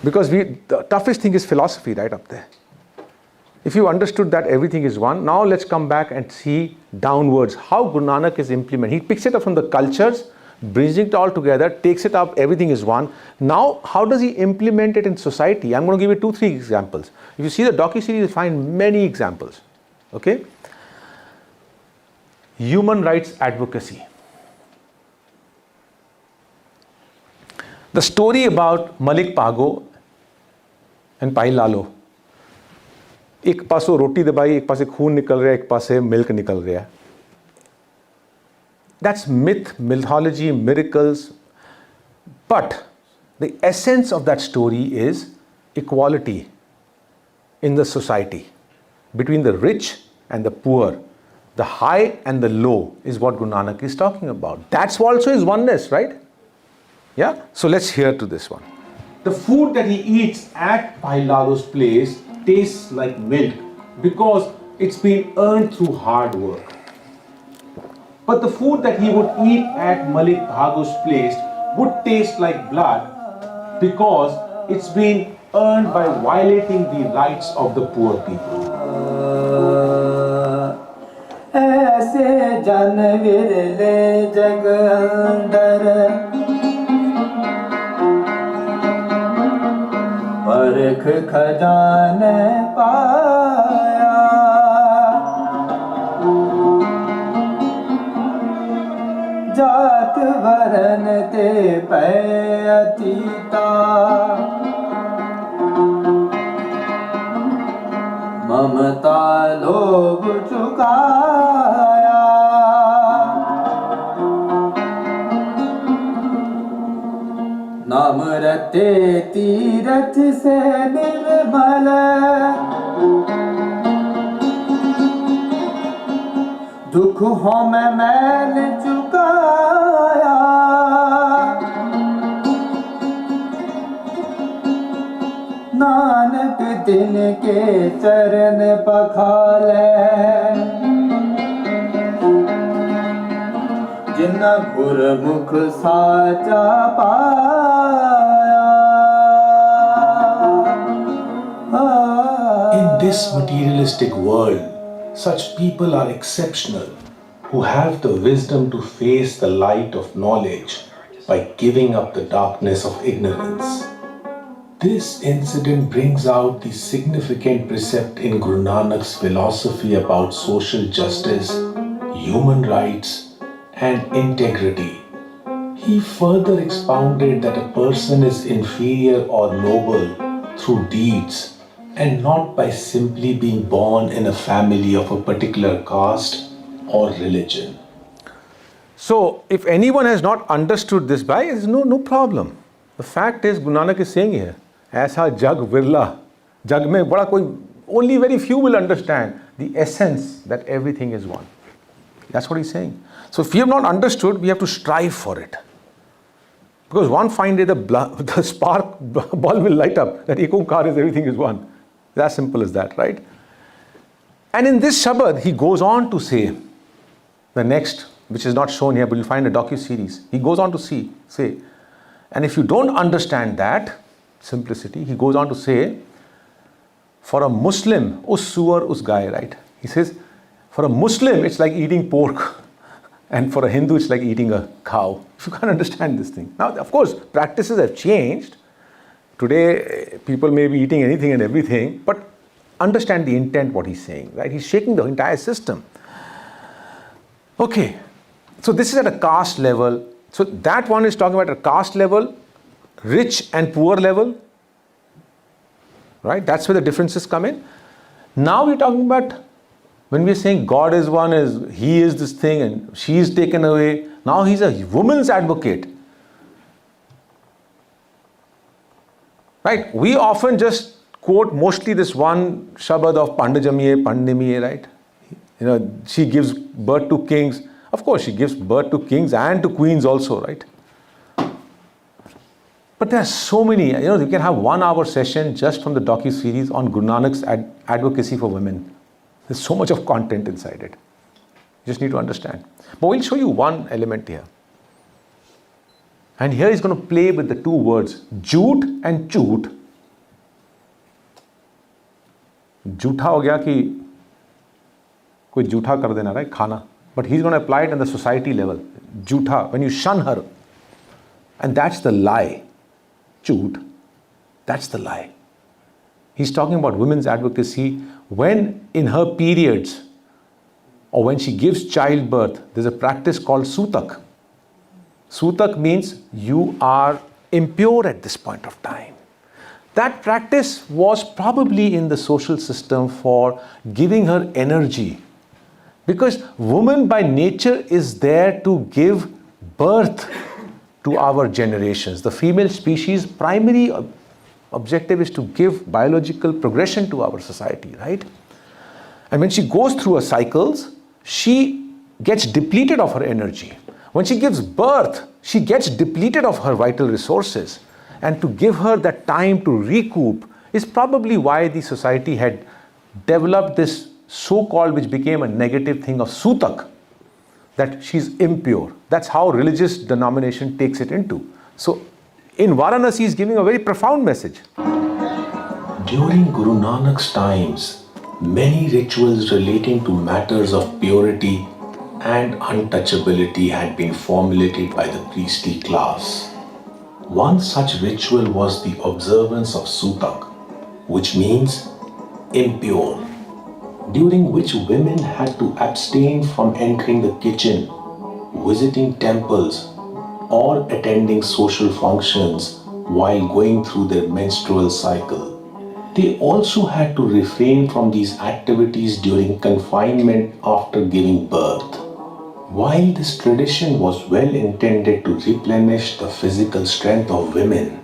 Because the toughest thing is philosophy right up there. If you understood that everything is one, now let's come back and see downwards how Guru Nanak is implementing. He picks it up from the cultures, brings it all together, takes it up, everything is one. Now, how does he implement it in society? I'm going to give you 2-3 examples. If you see the docuseries, you'll find many examples. Okay? Human rights advocacy. The story about Malik Pago and Pai Lalo. एक पासों रोटी दबाई, एक पासे खून निकल रहा है, एक पासे मिल्क निकल रहा है. That's myth, mythology, miracles. But the essence of that story is equality in the society between the rich and the poor. The high and the low is what Guru Nanak is talking about. That's also his oneness, right? Yeah? So let's hear to this one. The food that he eats at Pai Lalo's place tastes like milk because it's been earned through hard work. But the food that he would eat at Malik Bhago's place would taste like blood because it's been earned by violating the rights of the poor people. ऐसे जन विरले जग अंदर परख खजाने पाया जात वरन ते पै अतीता ममता लोभ चुकाया नाम रते तीरथ से निर्मल दुख हो मैं मैल चुकाया नानक दिन के चरण पखाले जिन्ना गुरमुख साचा पाया. In this materialistic world, such people are exceptional who have the wisdom to face the light of knowledge by giving up the darkness of ignorance. This incident brings out the significant precept in Guru Nanak's philosophy about social justice, human rights, and integrity. He further expounded that a person is inferior or noble through deeds and not by simply being born in a family of a particular caste or religion. So, if anyone has not understood this by, there's no problem. The fact is, Guru Nanak is saying here, ऐसा जग विरला, जग में बड़ा कोई, only very few will understand the essence that everything is one. That's what he's saying. So if we have not understood, we have to strive for it. Because one fine day the spark bulb will light up, that Ekokar is everything is one. It's as simple as that, right? And in this Shabad, he goes on to say, the next, which is not shown here, but you'll find a docu-series. He goes on to say, and if you don't understand that simplicity, he goes on to say, for a Muslim, us suwar, us gai, right? He says, for a Muslim, it's like eating pork. And for a Hindu, it's like eating a cow. If you can't understand this thing. Now, of course, practices have changed. Today, people may be eating anything and everything, but understand the intent, what he's saying, right? He's shaking the entire system. Okay, so this is at a caste level. So that one is talking about a caste level, rich and poor level, right? That's where the differences come in. Now we're talking about, when we're saying God is one, he is this thing and she is taken away. Now he's a woman's advocate. Right? We often just quote mostly this one Shabad of Pandamiye, right? You know, she gives birth to kings. Of course, she gives birth to kings and to queens also, right? But there are so many, you can have 1 hour session just from the docu-series on Guru Nanak's advocacy for women. There's so much of content inside it. You just need to understand. But we'll show you one element here. And here he's going to play with the two words, jhoot and choot. Jhootha ho gaya ki koi jhootha kar dena, right? Khana. But he's going to apply it on the society level. Jhootha, when you shun her. And that's the lie. Choot. That's the lie. He's talking about women's advocacy when in her periods or when she gives childbirth, there's a practice called sutak. Sutak means you are impure at this point of time. That practice was probably in the social system for giving her energy. Because woman by nature is there to give birth to our generations. The female species' primary objective is to give biological progression to our society, right? And when she goes through her cycles, she gets depleted of her energy. When she gives birth, she gets depleted of her vital resources. And to give her that time to recoup is probably why the society had developed this so-called, which became a negative thing of sutak, that she's impure. That's how religious denomination takes it into. So in Varanasi, he's giving a very profound message. During Guru Nanak's times, many rituals relating to matters of purity and untouchability had been formulated by the priestly class. One such ritual was the observance of Sutak, which means impure, during which women had to abstain from entering the kitchen, visiting temples, or attending social functions while going through their menstrual cycle. They also had to refrain from these activities during confinement after giving birth. While this tradition was well intended to replenish the physical strength of women,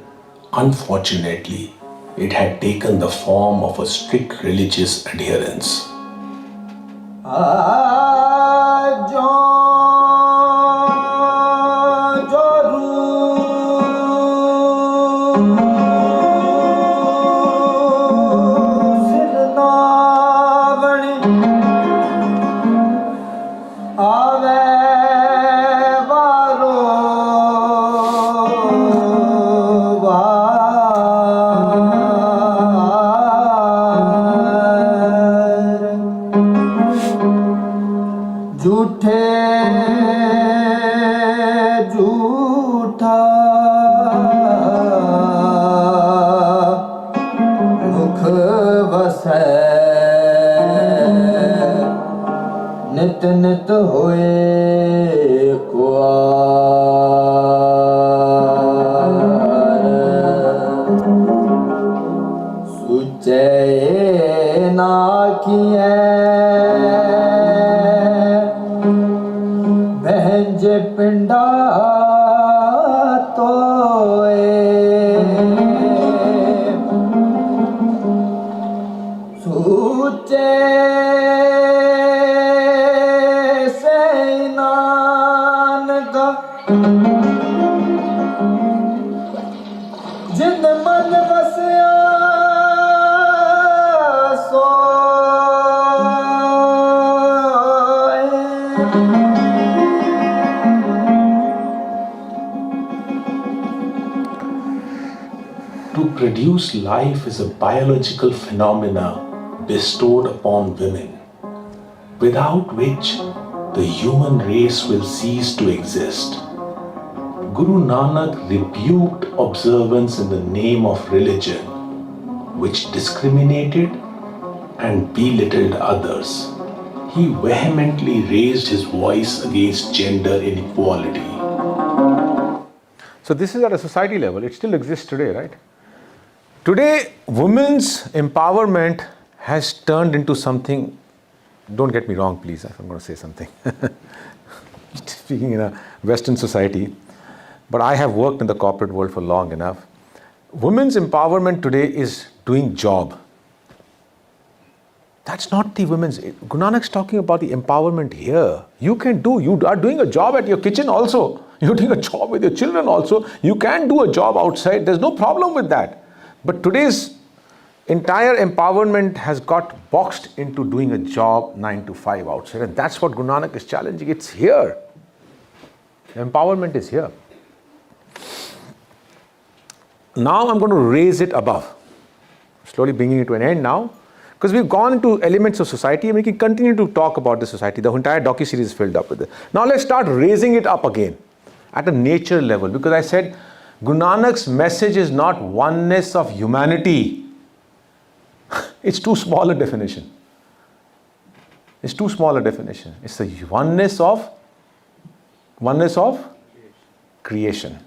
unfortunately, it had taken the form of a strict religious adherence. नित नित होए सुचे ना किए भंज पिंडा तोए जिन मन बसया To produce life is a biological phenomena bestowed upon women, without which the human race will cease to exist. Guru Nanak rebuked observance in the name of religion, which discriminated and belittled others. He vehemently raised his voice against gender inequality. So this is at a society level. It still exists today, right? Today, women's empowerment has turned into something, don't get me wrong, please, if I'm going to say something. Speaking in a Western society, but I have worked in the corporate world for long enough. Women's empowerment today is doing job. That's not the women's. Guru Nanak's talking about the empowerment here. You are doing a job at your kitchen also. You're doing a job with your children also. You can do a job outside. There's no problem with that. But today's entire empowerment has got boxed into doing a job 9 to 5 outside. And that's what Guru Nanak is challenging. It's here. Empowerment is here. Now I'm going to raise it above. Slowly bringing it to an end now. Because we've gone into elements of society and we can continue to talk about the society. The entire docuseries is filled up with it. Now let's start raising it up again at a nature level. Because I said Guru Nanak's message is not oneness of humanity. It's too small a definition. It's too small a definition. It's the oneness of creation.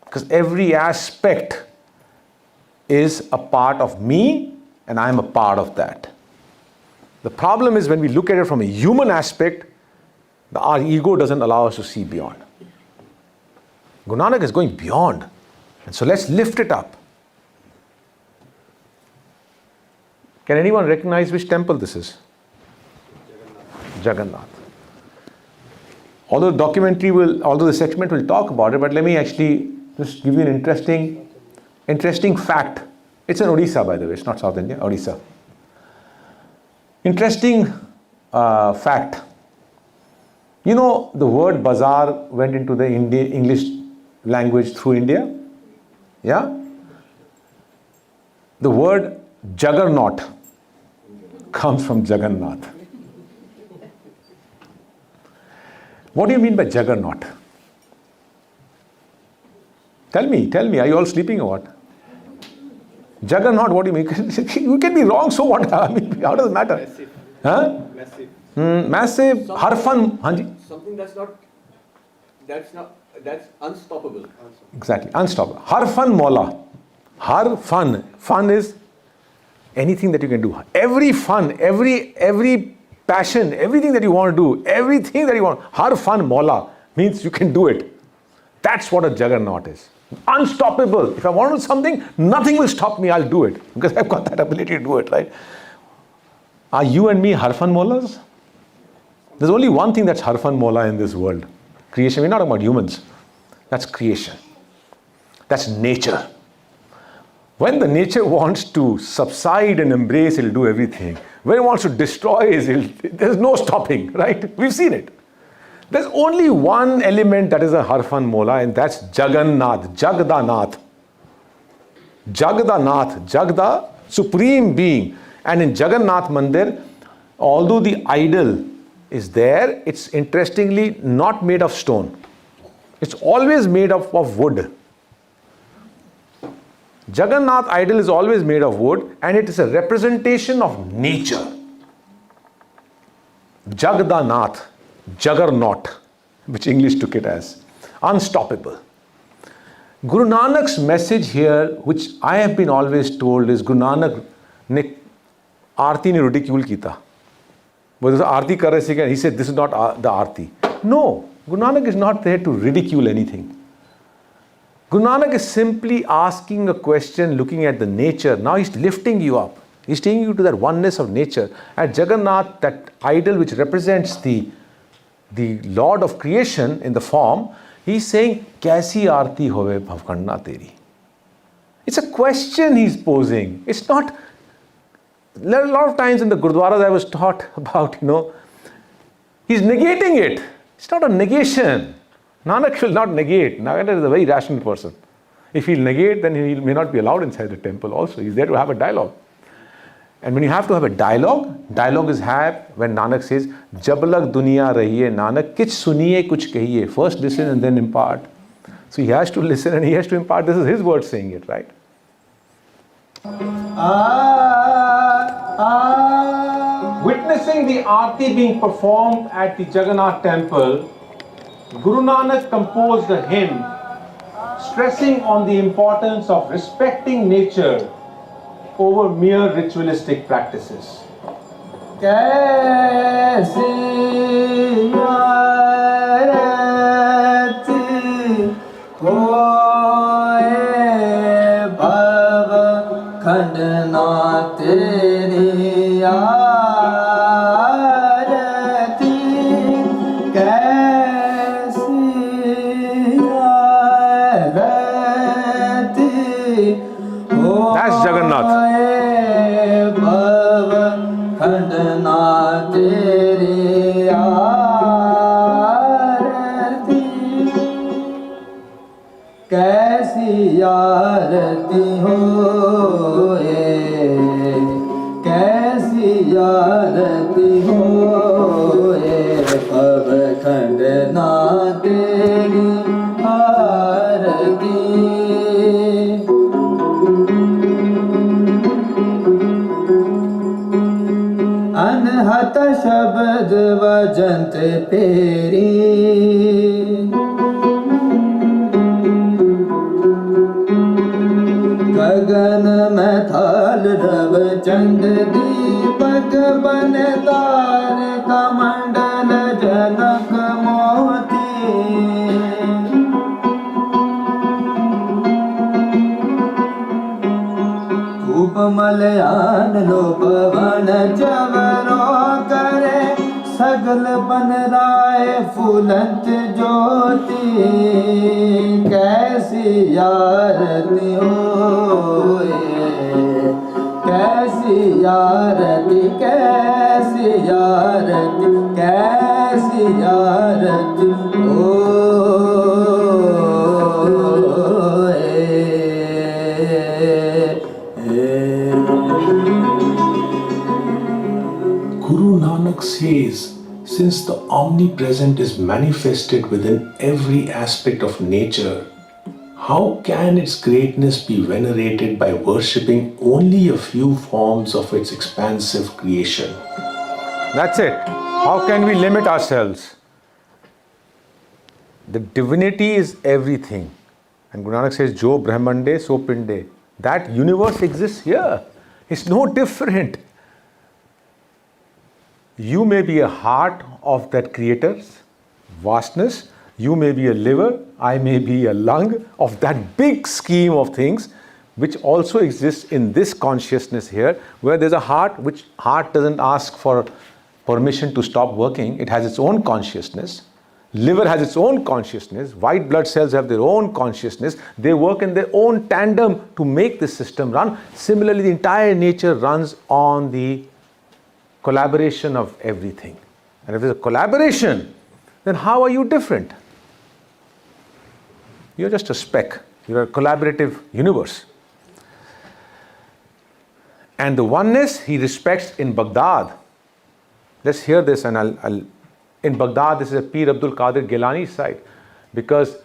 Because every aspect is a part of me and I'm a part of that. The problem is when we look at it from a human aspect, our ego doesn't allow us to see beyond. Guru Nanak is going beyond. And so let's lift it up. Can anyone recognize which temple this is? Jagannath. Although the segment will talk about it, but let me actually just give you an interesting fact. It's in Odisha, by the way. It's not South India, Odisha. Interesting fact. You know, the word bazaar went into the English language through India. Yeah? The word juggernaut comes from Jagannath. What do you mean by juggernaut? Tell me, are you all sleeping or what? Juggernaut, what do you mean? You can be wrong, so what? I mean, how does it matter? Massive. Huh? Massive. Massive, harfan. Something that's unstoppable. Exactly, unstoppable. Harfan mola. Harfan. Fun is anything that you can do. Every fun, every passion, everything that you want to do, everything that you want. Harfan mola means you can do it. That's what a juggernaut is. Unstoppable. If I want to do something, nothing will stop me. I'll do it because I've got that ability to do it, right? Are you and me harfan molas? There's only one thing that's harfan mola in this world. Creation. We're not talking about humans. That's creation. That's nature. When the nature wants to subside and embrace, it'll do everything. When it wants to destroy, there's no stopping, right? We've seen it. There's only one element that is a harfan mola, and that's Jagannath, Jagdanath. Jagdanath, Jagda, supreme being. And in Jagannath Mandir, although the idol is there, it's interestingly not made of stone. It's always made of wood. Jagannath idol is always made of wood, and it is a representation of nature. Jagdanath, juggernaut, which English took it as. Unstoppable. Guru Nanak's message here, which I have been always told, is Guru Nanak ne aarti ne ridicule kita. But aarti kar rahe se, he said this is not the aarti. No, Guru Nanak is not there to ridicule anything. Guru Nanak is simply asking a question, looking at the nature. Now he's lifting you up. He's taking you to that oneness of nature. At Jagannath, that idol which represents the the Lord of creation in the form, he's saying, Kaisi aarti hove bhavkanna teri. It's a question he's posing. It's not, a lot of times in the Gurdwaras I was taught about, he's negating it. It's not a negation. Nanak will not negate. Nanak is a very rational person. If he'll negate, then he may not be allowed inside the temple also. He's there to have a dialogue. And when you have to have a dialogue is had when Nanak says, Jab lag duniya rahiye Nanak, kich suniye kuch kahiye. First listen and then impart. So he has to listen and he has to impart. This is his word saying it, right? Witnessing the aarti being performed at the Jagannath temple, Guru Nanak composed a hymn stressing on the importance of respecting nature over mere ritualistic practices. कैसी आरती होए भव खंडना तेरी आरती कैसी आरती That's Jagannath. भव खंडना तेरी आरती कैसी आरती होए कैसी आरती होए भव खंडना तेरी आरती अनहत शब्द वजंत पेरी गगन में थाल रव चंद दीपक बन तार कमंडल जनक मोती धूप मलयान लो पवन चवरो करे सगल बन राय फूलंत ज्योति कैसी आरती होए कैसी आरती कैसी आरती कैसी आरती Guru Nanak says, since the omnipresent is manifested within every aspect of nature, how can its greatness be venerated by worshipping only a few forms of its expansive creation? That's it. How can we limit ourselves? The divinity is everything. And Guru Nanak says, Jo Brahmande, so Pinde. That universe exists here. It's no different. You may be a heart of that creator's vastness. You may be a liver. I may be a lung of that big scheme of things, which also exists in this consciousness here, where there's a heart, which heart doesn't ask for permission to stop working. It has its own consciousness. Liver has its own consciousness. White blood cells have their own consciousness. They work in their own tandem to make this system run. Similarly, the entire nature runs on the collaboration of everything. And if there's a collaboration, then how are you different? You're just a speck. You're a collaborative universe. And the oneness he respects in Baghdad. Let's hear this, and I'll in Baghdad, this is a Pir Abdul Qadir Gilani's site, because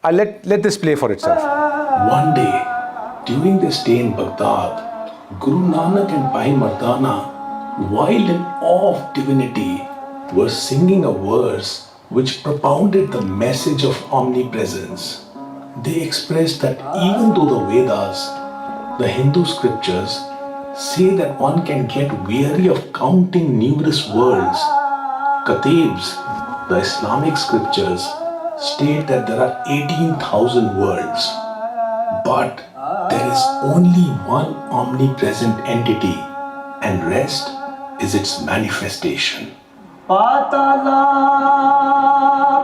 I'll let this play for itself. One day, during their stay in Baghdad, Guru Nanak and Bhai Mardana, while in awe of divinity, were singing a verse which propounded the message of omnipresence. They expressed that even though the Vedas, the Hindu scriptures, say that one can get weary of counting numerous worlds, Katibs, the Islamic scriptures, state that there are 18,000 worlds. But there is only one omnipresent entity, and rest is its manifestation. पाताला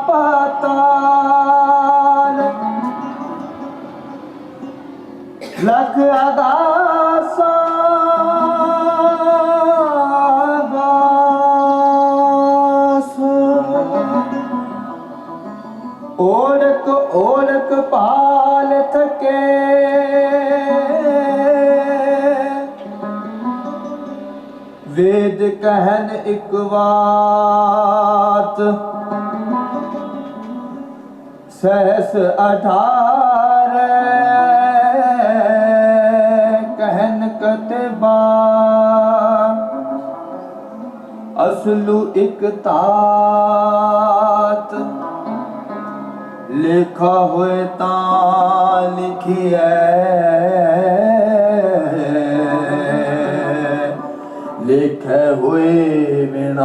पाताल लख आगासा ओढ़क ओढ़क पाल थके वेद कहन एक बात सहस 18 कहन कतबा असलु एक तात लिखा हुए ता लिखिए लिखे हुए विनाश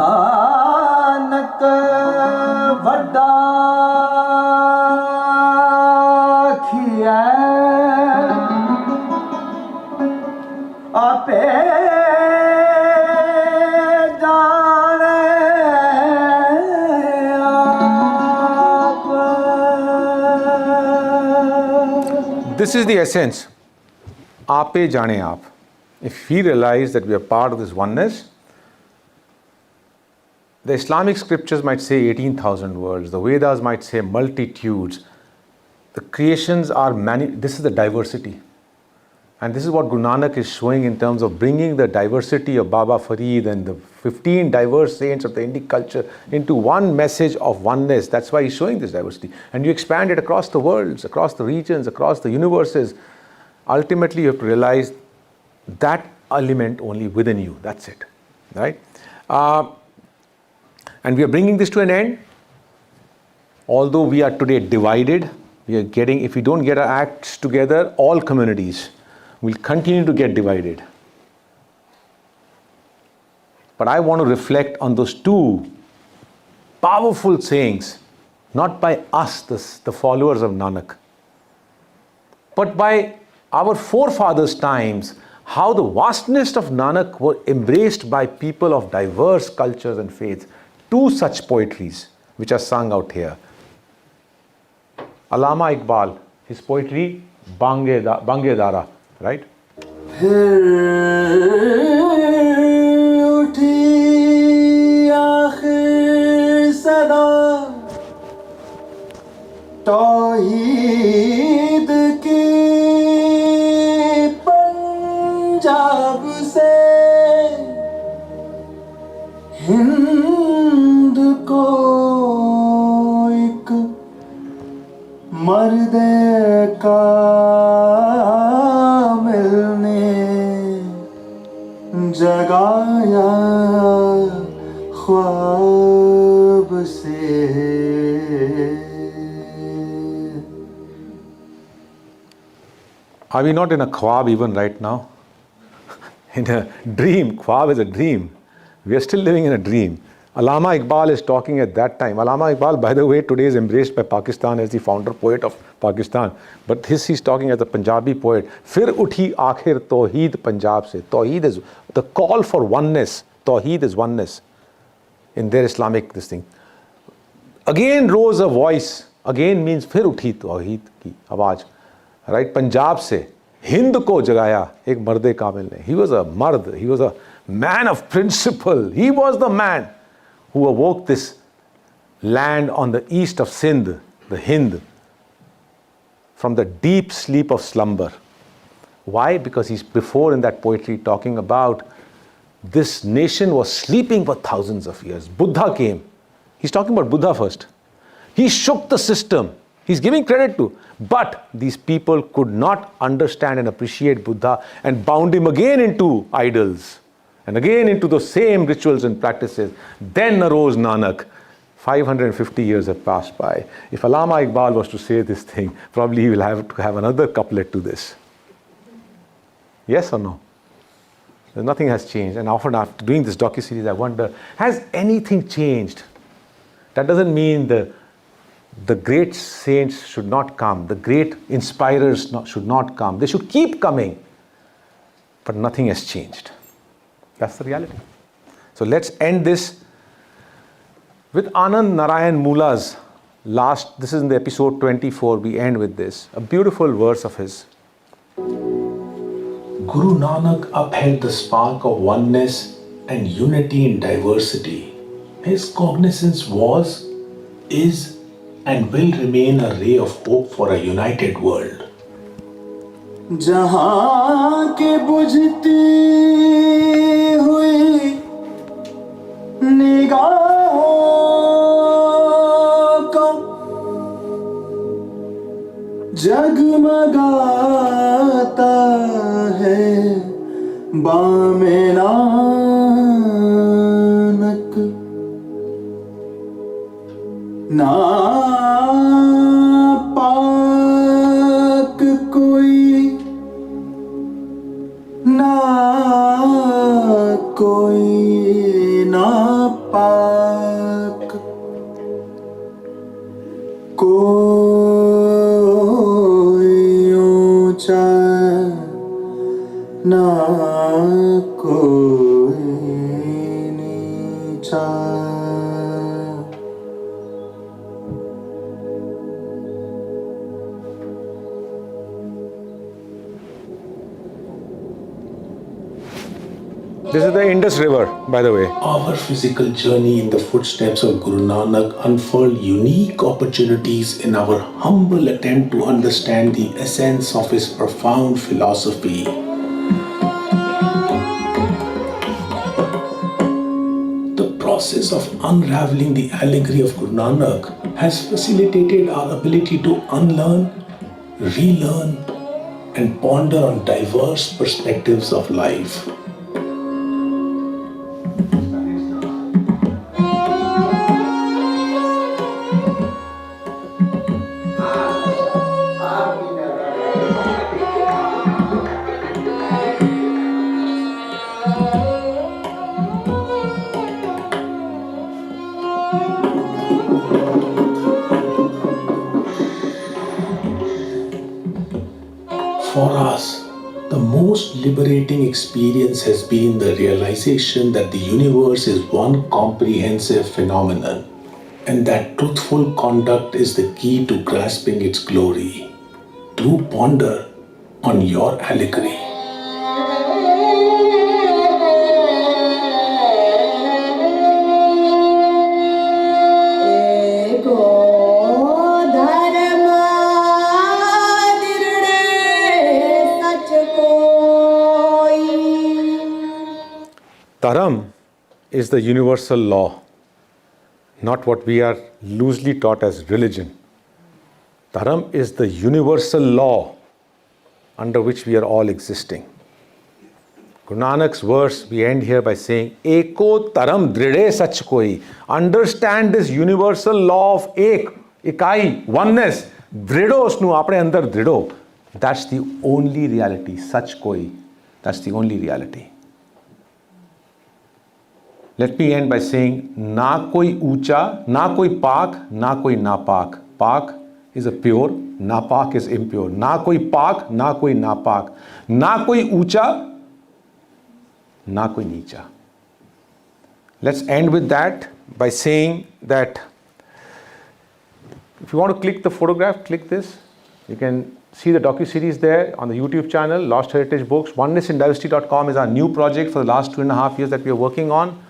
नानक वड्डा खिया आपे This is the essence. Aape jane aap. If we realize that we are part of this oneness, the Islamic scriptures might say 18,000 words, the Vedas might say multitudes. The creations are many. This is the diversity. And this is what Guru Nanak is showing in terms of bringing the diversity of Baba Farid and the 15 diverse saints of the Indic culture into one message of oneness. That's why he's showing this diversity. And you expand it across the worlds, across the regions, across the universes. Ultimately, you have to realize that element only within you. That's it. Right? And we are bringing this to an end. Although we are today divided, we are getting, if we don't get our acts together, all communities will continue to get divided. But I want to reflect on those two powerful sayings, not by us, the followers of Nanak, but by our forefathers' times, how the vastness of Nanak were embraced by people of diverse cultures and faiths. Two such poetries which are sung out here. Allama Iqbal, his poetry, Bange Dara, right? तौहीद की पंजाब से हिंद को एक मर्द का मिलने जगाया ख्वाब से Are we not in a khwab even right now? In a dream. Khwab is a dream. We are still living in a dream. Allama Iqbal is talking at that time. Allama Iqbal, by the way, today is embraced by Pakistan as the founder poet of Pakistan. But he's talking as a Punjabi poet. Fir uthi aakhir tawheed Punjab se. Tawheed is the call for oneness. Tawheed is oneness in their Islamic this thing. Again rose a voice. Again means fir uthi tawheed ki awaaz. Right? Punjab se. Hind ko jagaya ek marde kamil ne. He was a mard. He was a man of principle. He was the man who awoke this land on the east of Sindh, the Hind, from the deep sleep of slumber. Why? Because he's before in that poetry talking about this nation was sleeping for thousands of years. Buddha came. He's talking about Buddha first. He shook the system. He's giving credit to. But these people could not understand and appreciate Buddha and bound him again into idols and again into those same rituals and practices. Then arose Nanak. 550 years have passed by. If Allama Iqbal was to say this thing, probably he will have to have another couplet to this. Yes or no? Nothing has changed. And often after doing this docuseries, I wonder, has anything changed? That doesn't mean the great saints should not come. The great inspirers should not come. They should keep coming. but nothing has changed. That's the reality. So let's end this with Anand Narayan Moola's last, this is in the episode 24, we end with this, a beautiful verse of his. Guru Nanak upheld the spark of oneness and unity in diversity. His cognizance was, is, and will remain a ray of hope for a united world. जहाँ के बुझती हुई निगाहों को जगमगाता है बामे नानक ना पाक कोई ना कोई ना पाक कोई ऊंचा ना कोई नीचा This is the Indus River, by the way. Our physical journey in the footsteps of Guru Nanak unfurled unique opportunities in our humble attempt to understand the essence of his profound philosophy. The process of unraveling the allegory of Guru Nanak has facilitated our ability to unlearn, relearn, and ponder on diverse perspectives of life. For us, the most liberating experience has been the realization that the universe is one comprehensive phenomenon and that truthful conduct is the key to grasping its glory. Do ponder on your allegory. Dharam is the universal law, not what we are loosely taught as religion. Dharam is the universal law under which we are all existing. Guru Nanak's verse, we end here by saying, Eko taram dride sach koi. Understand this universal law of ek, ikai, oneness. Drido snu apne andar drido. That's the only reality, sach koi. That's the only reality. Let me end by saying, na koi ucha, na koi pak, na koi napak. Pak is a pure, napak is impure. Na koi pak, na koi napak. Na koi ucha, na koi nicha. Let's end with that by saying that if you want to click the photograph, click this. You can see the docuseries there on the YouTube channel, Lost Heritage Books. OnenessInDiversity.com is our new project for the last 2.5 years that we are working on.